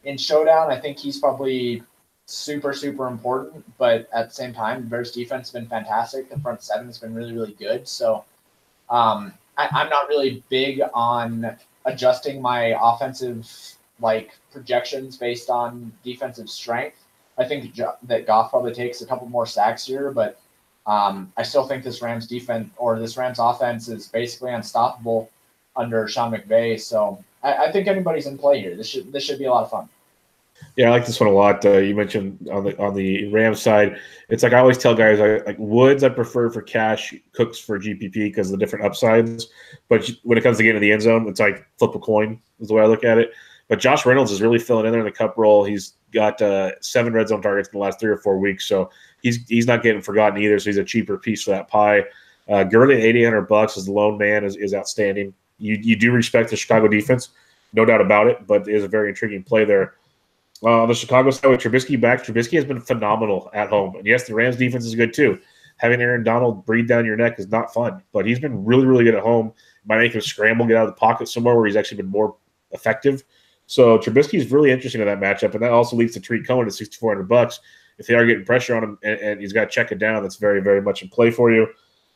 in showdown, I think he's probably super, super important. But at the same time, the Bears defense has been fantastic. The front seven has been really, really good. So I'm not really big on adjusting my offensive projections based on defensive strength. I think that Goff probably takes a couple more sacks here, but I still think this Rams defense or this Rams offense is basically unstoppable under Sean McVay. So I think anybody's in play here. This should be a lot of fun. Yeah, I like this one a lot. You mentioned on the Rams side, it's like I always tell guys, like Woods I prefer for cash, Cooks for GPP because of the different upsides. But when it comes to getting to the end zone, it's like flip a coin is the way I look at it. But Josh Reynolds is really filling in there in the cup role. He's got 7 red zone targets in the last 3 or 4 weeks, so he's not getting forgotten either. So he's a cheaper piece for that pie. Gurley at $8,800 as the lone man is outstanding. You do respect the Chicago defense, no doubt about it, but it is a very intriguing play there. On the Chicago side with Trubisky back, Trubisky has been phenomenal at home. And yes, the Rams defense is good too. Having Aaron Donald breathe down your neck is not fun, but he's been really, really good at home. Might make him scramble, get out of the pocket somewhere where he's actually been more effective. So Trubisky is really interesting in that matchup, and that also leads to Tariq Cohen at $6,400. If they are getting pressure on him and he's got to check it down, that's very, very much in play for you.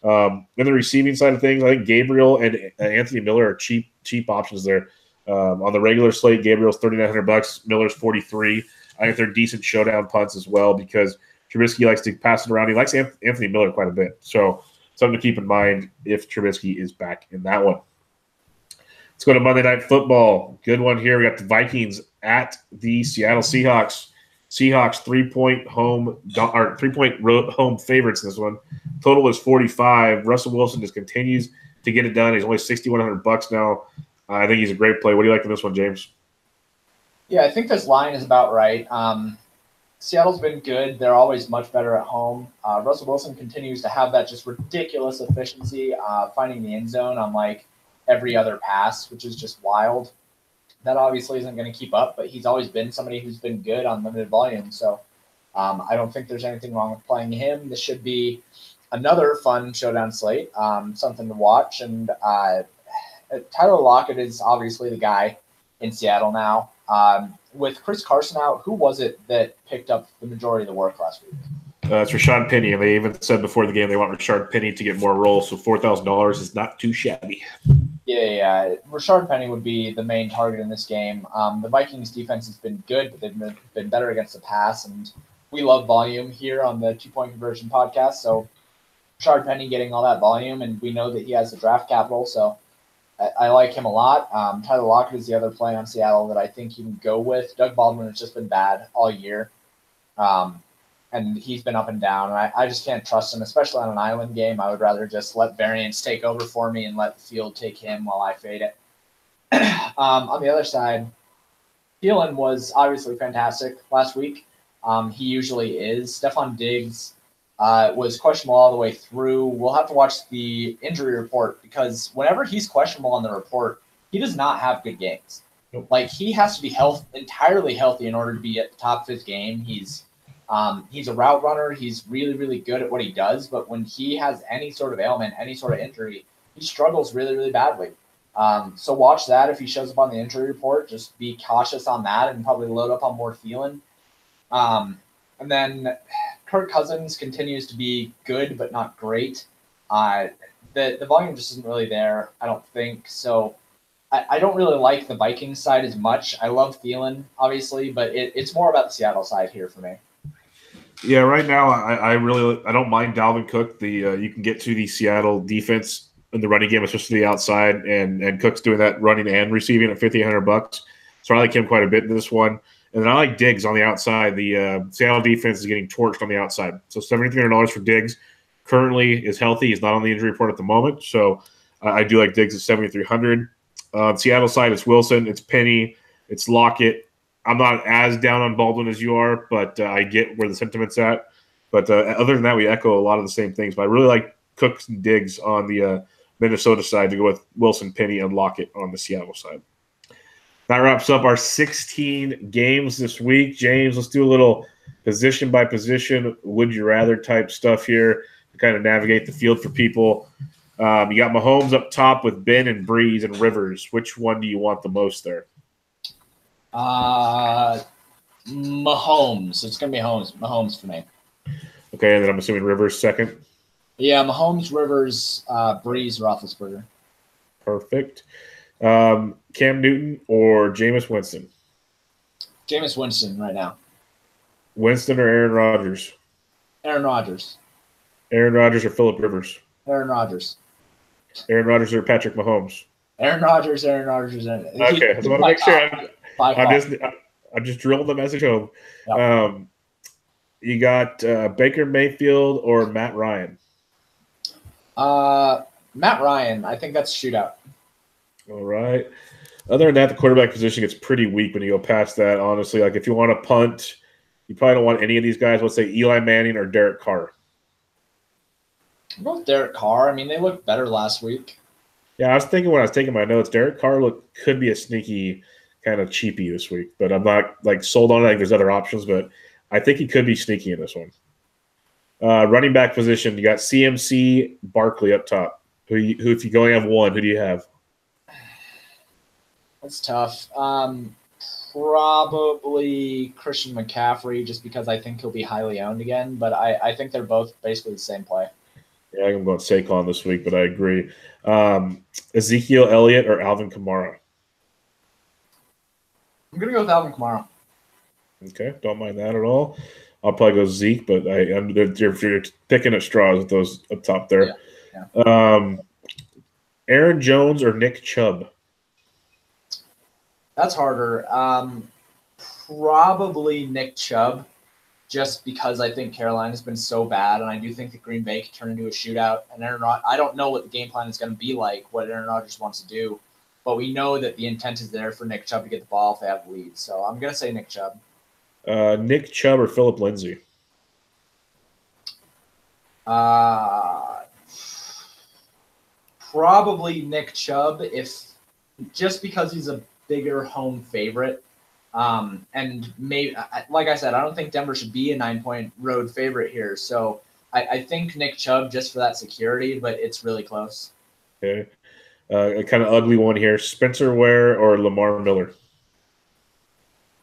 In the receiving side of things, I think Gabriel and Anthony Miller are cheap options there. On the regular slate, Gabriel's $3,900, Miller's $43,000. I think they're decent showdown punts as well because Trubisky likes to pass it around. He likes Anthony Miller quite a bit. So something to keep in mind if Trubisky is back in that one. Let's go to Monday Night Football. Good one here. We got the Vikings at the Seattle Seahawks. Seahawks 3-point home or 3-point home favorites in this one. Total is 45. Russell Wilson just continues to get it done. He's only $6,100 now. I think he's a great play. What do you like in this one, James? Yeah, I think this line is about right. Seattle's been good. They're always much better at home. Russell Wilson continues to have that just ridiculous efficiency, finding the end zone on like every other pass, which is just wild. That obviously isn't going to keep up, but he's always been somebody who's been good on limited volume. So I don't think there's anything wrong with playing him. This should be another fun showdown slate, something to watch. And Tyler Lockett is obviously the guy in Seattle now. With Chris Carson out, who was it that picked up the majority of the work last week? It's Rashad Penny, and they even said before the game they want Rashad Penny to get more roles, so $4,000 is not too shabby. Yeah. Rashard Penny would be the main target in this game. The Vikings defense has been good, but they've been better against the pass, and we love volume here on the 2-point conversion podcast. So Rashard Penny getting all that volume, and we know that he has the draft capital, so I like him a lot. Tyler Lockett is the other play on Seattle that I think you can go with. Doug Baldwin has just been bad all year, and he's been up and down. And I just can't trust him, especially on an island game. I would rather just let variance take over for me and let the field take him while I fade it. On the other side, Thielen was obviously fantastic last week. He usually is. Stephon Diggs was questionable all the way through. We'll have to watch the injury report because whenever he's questionable on the report, he does not have good games. Nope. Like he has to be entirely healthy in order to be at the top of his game. He's a route runner. He's really, really good at what he does. But when he has any sort of ailment, any sort of injury, he struggles really, really badly. So watch that. If he shows up on the injury report, just be cautious on that and probably load up on more Thielen. And then Kirk Cousins continues to be good, but not great. The volume just isn't really there, I don't think. So I don't really like the Vikings side as much. I love Thielen, obviously, but it's more about the Seattle side here for me. Yeah, right now I don't mind Dalvin Cook. You can get to the Seattle defense in the running game, especially the outside, and Cook's doing that running and receiving at $5,800. So I like him quite a bit in this one. And then I like Diggs on the outside. The Seattle defense is getting torched on the outside. So $7,300 for Diggs. Currently is healthy. He's not on the injury report at the moment. So I do like Diggs at $7,300. On Seattle side, it's Wilson, it's Penny, it's Lockett. I'm not as down on Baldwin as you are, but I get where the sentiment's at. But other than that, we echo a lot of the same things. But I really like Cooks and Diggs on the Minnesota side to go with Wilson, Penny, and Lockett on the Seattle side. That wraps up our 16 games this week. James, let's do a little position by position, would you rather type stuff here to kind of navigate the field for people. You got Mahomes up top with Ben and Breeze and Rivers. Which one do you want the most there? Mahomes. It's going to be Mahomes for me. Okay, and then I'm assuming Rivers second. Yeah, Mahomes, Rivers, Breeze, Roethlisberger. Perfect. Cam Newton or Jameis Winston? Jameis Winston right now. Winston or Aaron Rodgers? Aaron Rodgers. Aaron Rodgers or Phillip Rivers? Aaron Rodgers. Aaron Rodgers or Patrick Mahomes? Aaron Rodgers. Okay, I just want to make sure I'm just drilling the message home. Yep. You got Baker Mayfield or Matt Ryan? Matt Ryan. I think that's a shootout. All right. Other than that, the quarterback position gets pretty weak when you go past that, honestly. Like, if you want to punt, you probably don't want any of these guys. Let's say Eli Manning or Derek Carr. I'm going with Derek Carr. I mean, they looked better last week. Yeah, I was thinking when I was taking my notes, Derek Carr could be a sneaky kind of cheapie this week. But I'm not, sold on it. I think there's other options, but I think he could be sneaky in this one. Running back position, you got CMC, Barkley up top. Who if you only have one, who do you have? That's tough. Probably Christian McCaffrey, just because I think he'll be highly owned again. But I think they're both basically the same play. Yeah, I'm going Saquon this week, but I agree. Ezekiel Elliott or Alvin Kamara? I'm going to go with Alvin Kamara. Okay, don't mind that at all. I'll probably go Zeke, but you're picking at straws with those up top there. Yeah. Aaron Jones or Nick Chubb? That's harder. Probably Nick Chubb, just because I think Carolina's been so bad, and I do think that Green Bay could turn into a shootout. And I don't know what the game plan is going to be like, what Aaron Rodgers wants to do, but we know that the intent is there for Nick Chubb to get the ball if they have the lead. So I'm going to say Nick Chubb. Nick Chubb or Phillip Lindsay? Probably Nick Chubb, just because he's a bigger home favorite. And maybe, like I said, I don't think Denver should be a 9-point road favorite here. So I think Nick Chubb just for that security, but it's really close. Okay. A kind of ugly one here. Spencer Ware or Lamar Miller?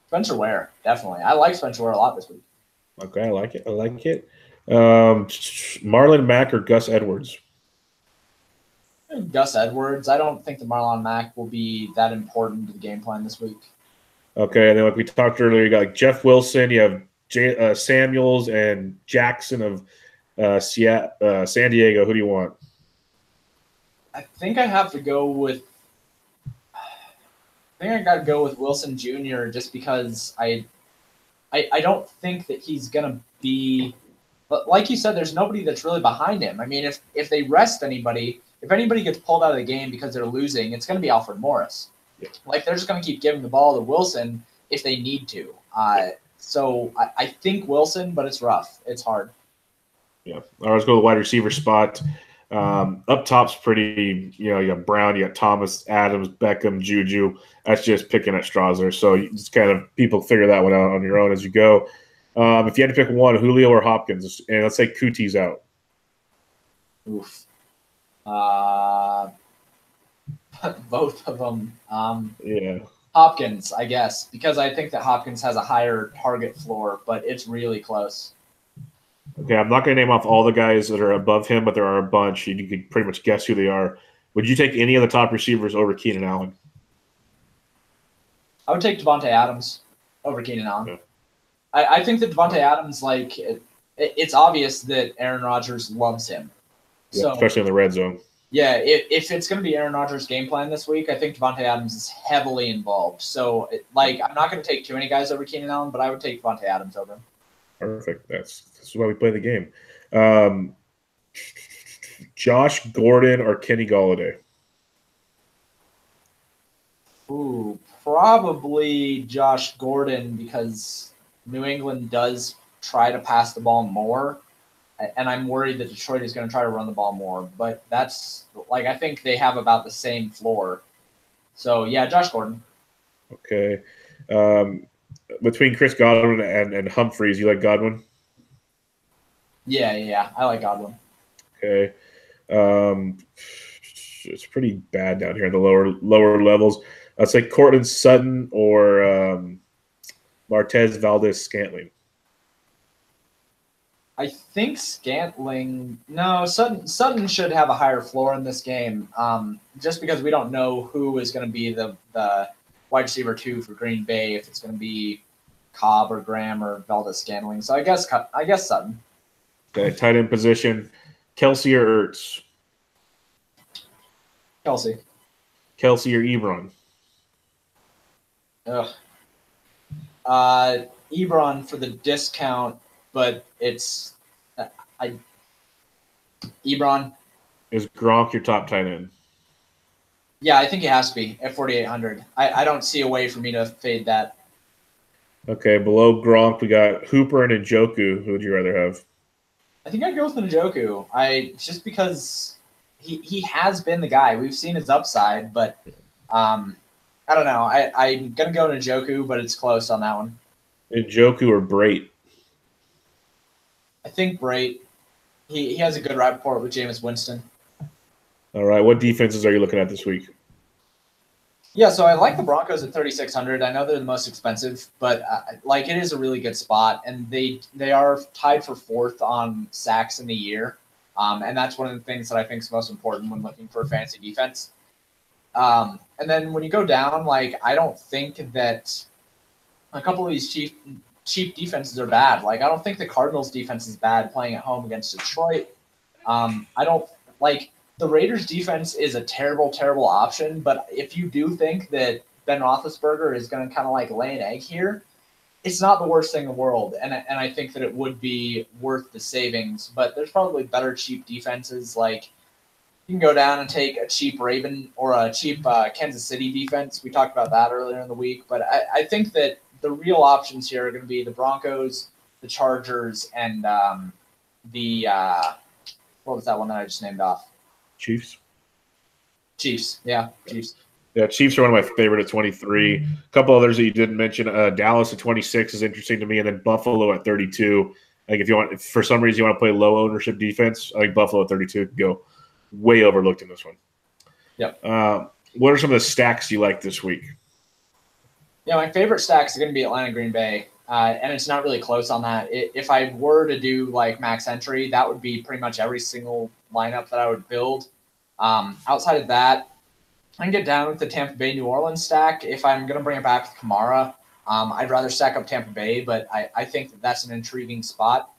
Spencer Ware, definitely. I like Spencer Ware a lot this week. Okay, I like it. Marlon Mack or Gus Edwards? Gus Edwards. I don't think the Marlon Mack will be that important to the game plan this week. Okay, and then like we talked earlier, you got like Jeff Wilson, you have Samuels and Jackson of San Diego. Who do you want? I think I have to go with. I think I got to go with Wilson Jr. just because I don't think that he's gonna be. But like you said, there's nobody that's really behind him. I mean, if they rest anybody, if anybody gets pulled out of the game because they're losing, it's going to be Alfred Morris. Yeah. Like, they're just going to keep giving the ball to Wilson if they need to. So I think Wilson, but it's rough. It's hard. Yeah. All right, let's go to the wide receiver spot. Up top's pretty, you got Brown, you got Thomas, Adams, Beckham, Juju. That's just picking at straws there. So you just kind of people figure that one out on your own as you go. If you had to pick one, Julio or Hopkins, and let's say Cooties out. Oof. Both of them. Yeah. Hopkins, I guess, because I think that Hopkins has a higher target floor, but it's really close. Okay, I'm not going to name off all the guys that are above him, but there are a bunch. You could pretty much guess who they are. Would you take any of the top receivers over Keenan Allen? I would take Devontae Adams over Keenan Allen. Yeah. I think that Devontae Adams, it's obvious that Aaron Rodgers loves him. Yeah, so, especially in the red zone. Yeah, if it's going to be Aaron Rodgers' game plan this week, I think Devontae Adams is heavily involved. So, I'm not going to take too many guys over Keenan Allen, but I would take Devontae Adams over him. Perfect. This is why we play the game. Josh Gordon or Kenny Golladay? Ooh, probably Josh Gordon because New England does try to pass the ball more. And I'm worried that Detroit is going to try to run the ball more. But that's, I think they have about the same floor. So, yeah, Josh Gordon. Okay. Between Chris Godwin and Humphreys, you like Godwin? Yeah, I like Godwin. Okay. It's pretty bad down here in the lower levels. I'd say Cortland Sutton or Martez Valdez-Scantling. I think Scantling. No, Sutton should have a higher floor in this game. Just because we don't know who is going to be the wide receiver 2 for Green Bay, if it's going to be Cobb or Graham or Valdez-Scantling. So I guess Sutton. Okay, tight end position, Kelsey or Ertz? Kelsey. Kelsey or Ebron? Ebron for the discount. But it's Ebron. Is Gronk your top tight end? Yeah, I think it has to be at 4,800. I don't see a way for me to fade that. Okay, below Gronk, we got Hooper and Njoku. Who would you rather have? I think I'd go with Njoku. Just because he has been the guy. We've seen his upside, but I don't know. I'm going to go Njoku, but it's close on that one. Njoku or Brait? I think Brait. He has a good rapport with Jameis Winston. All right. What defenses are you looking at this week? Yeah, so I like the Broncos at 3,600. I know they're the most expensive, but it is a really good spot, and they are tied for 4th on sacks in the year, and that's one of the things that I think is most important when looking for a fantasy defense. And then when you go down, I don't think that a couple of these cheap defenses are bad. I don't think the Cardinals defense is bad playing at home against Detroit. I don't the Raiders defense is a terrible, terrible option. But if you do think that Ben Roethlisberger is going to kind of lay an egg here, it's not the worst thing in the world, and I think that it would be worth the savings. But there's probably better cheap defenses. Like you can go down and take a cheap Raven or a cheap Kansas City defense. We talked about that earlier in the week, but I think that the real options here are going to be the Broncos, the Chargers, and the what was that one that I just named off? Chiefs. Yeah, Chiefs. Yeah, Chiefs are one of my favorite at 23. A couple others that you didn't mention. Dallas at 26 is interesting to me, and then Buffalo at 32. Like if for some reason you want to play low ownership defense, I think Buffalo at 32 could go way overlooked in this one. Yep. What are some of the stacks you like this week? Yeah, my favorite stacks are going to be Atlanta Green Bay, and it's not really close on that. If I were to do like max entry, that would be pretty much every single lineup that I would build. Outside of that, I can get down with the Tampa Bay New Orleans stack. If I'm going to bring it back with Kamara, I'd rather stack up Tampa Bay, but I think that that's an intriguing spot.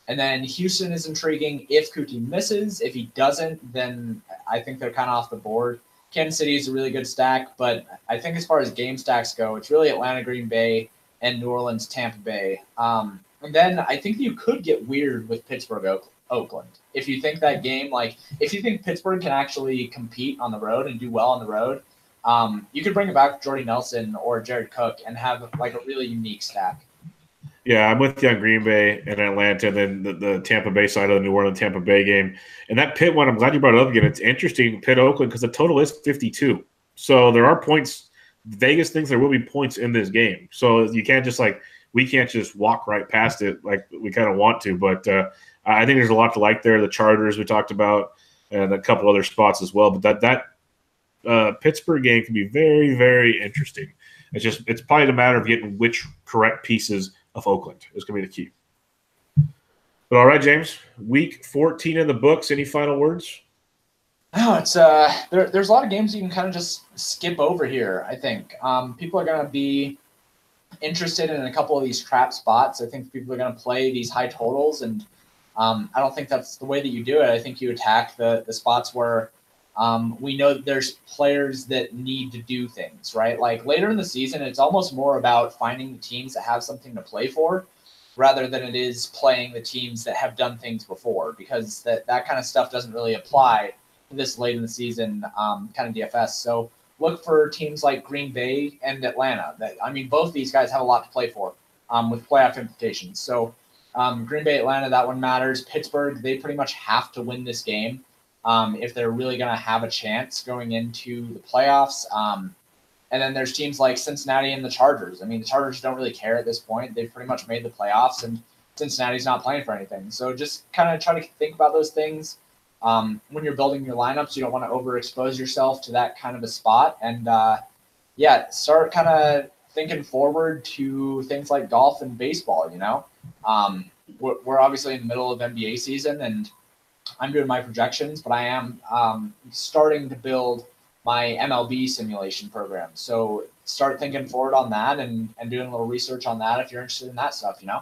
And then Houston is intriguing if Kuti misses. If he doesn't, then I think they're kind of off the board. Kansas City is a really good stack, but I think as far as game stacks go, it's really Atlanta, Green Bay, and New Orleans, Tampa Bay. And then I think you could get weird with Pittsburgh, Oakland. If you think that game, like if you think Pittsburgh can actually compete on the road and do well on the road, you could bring it back with Jordy Nelson or Jared Cook and have like a really unique stack. Yeah, I'm with you on Green Bay and Atlanta, and then the Tampa Bay side of the New Orleans Tampa Bay game. And that Pitt one, I'm glad you brought it up again. It's interesting, Pitt Oakland, because the total is 52. So there are points. Vegas thinks there will be points in this game. So you can't just we can't just walk right past it like we kind of want to. But I think there's a lot to like there. The Chargers we talked about, and a couple other spots as well. But that Pittsburgh game can be very, very interesting. It's probably a matter of getting which correct pieces of Oakland is going to be the key. But all right, James, week 14 in the books. Any final words? No, it's there's a lot of games you can kind of just skip over here. I think people are going to be interested in a couple of these trap spots. I think people are going to play these high totals, and I don't think that's the way that you do it. I think you attack the spots where we know that there's players that need to do things, right? Like later in the season, it's almost more about finding the teams that have something to play for rather than it is playing the teams that have done things before, because that kind of stuff doesn't really apply this late in the season kind of DFS. So look for teams like Green Bay and Atlanta. Both these guys have a lot to play for with playoff implications. So Green Bay, Atlanta, that one matters. Pittsburgh, they pretty much have to win this game if they're really going to have a chance going into the playoffs. And then there's teams like Cincinnati and the Chargers. I mean, the Chargers don't really care at this point. They've pretty much made the playoffs, and Cincinnati's not playing for anything. So just kind of try to think about those things. When you're building your lineups, you don't want to overexpose yourself to that kind of a spot. And, start kind of thinking forward to things like golf and baseball, you know. We're obviously in the middle of NBA season, and I'm doing my projections, but I am starting to build my MLB simulation program. So start thinking forward on that and doing a little research on that if you're interested in that stuff, you know.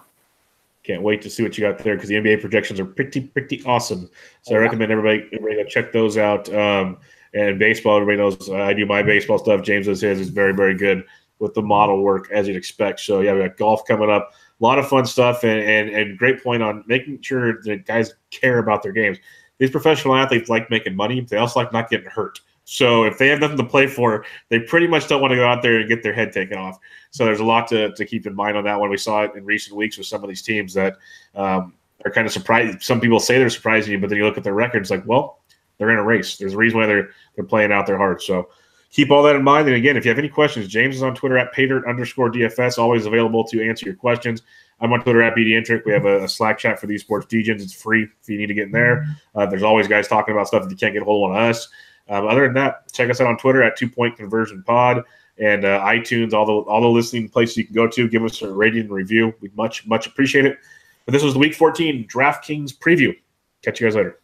Can't wait to see what you got there because the NBA projections are pretty awesome. So I recommend everybody go check those out. And baseball, everybody knows I do my baseball stuff. James does his. Is very, very good with the model work as you'd expect. So, yeah, we got golf coming up. A lot of fun stuff and great point on making sure that guys care about their games. These professional athletes like making money. They also like not getting hurt. So if they have nothing to play for, they pretty much don't want to go out there and get their head taken off. So there's a lot to keep in mind on that one. We saw it in recent weeks with some of these teams that are kind of surprised. Some people say they're surprising you, but then you look at their records like, well, they're in a race. There's a reason why they're playing out their heart. So keep all that in mind. And again, if you have any questions, James is on Twitter at Pater_DFS, always available to answer your questions. I'm on Twitter at BDintric. We have a Slack chat for these sports DJs. It's free if you need to get in there. There's always guys talking about stuff that you can't get a hold of on us. Other than that, check us out on Twitter at 2 Point Conversion Pod and iTunes, all the listening places you can go to. Give us a rating and review. We'd much appreciate it. But this was the Week 14 DraftKings preview. Catch you guys later.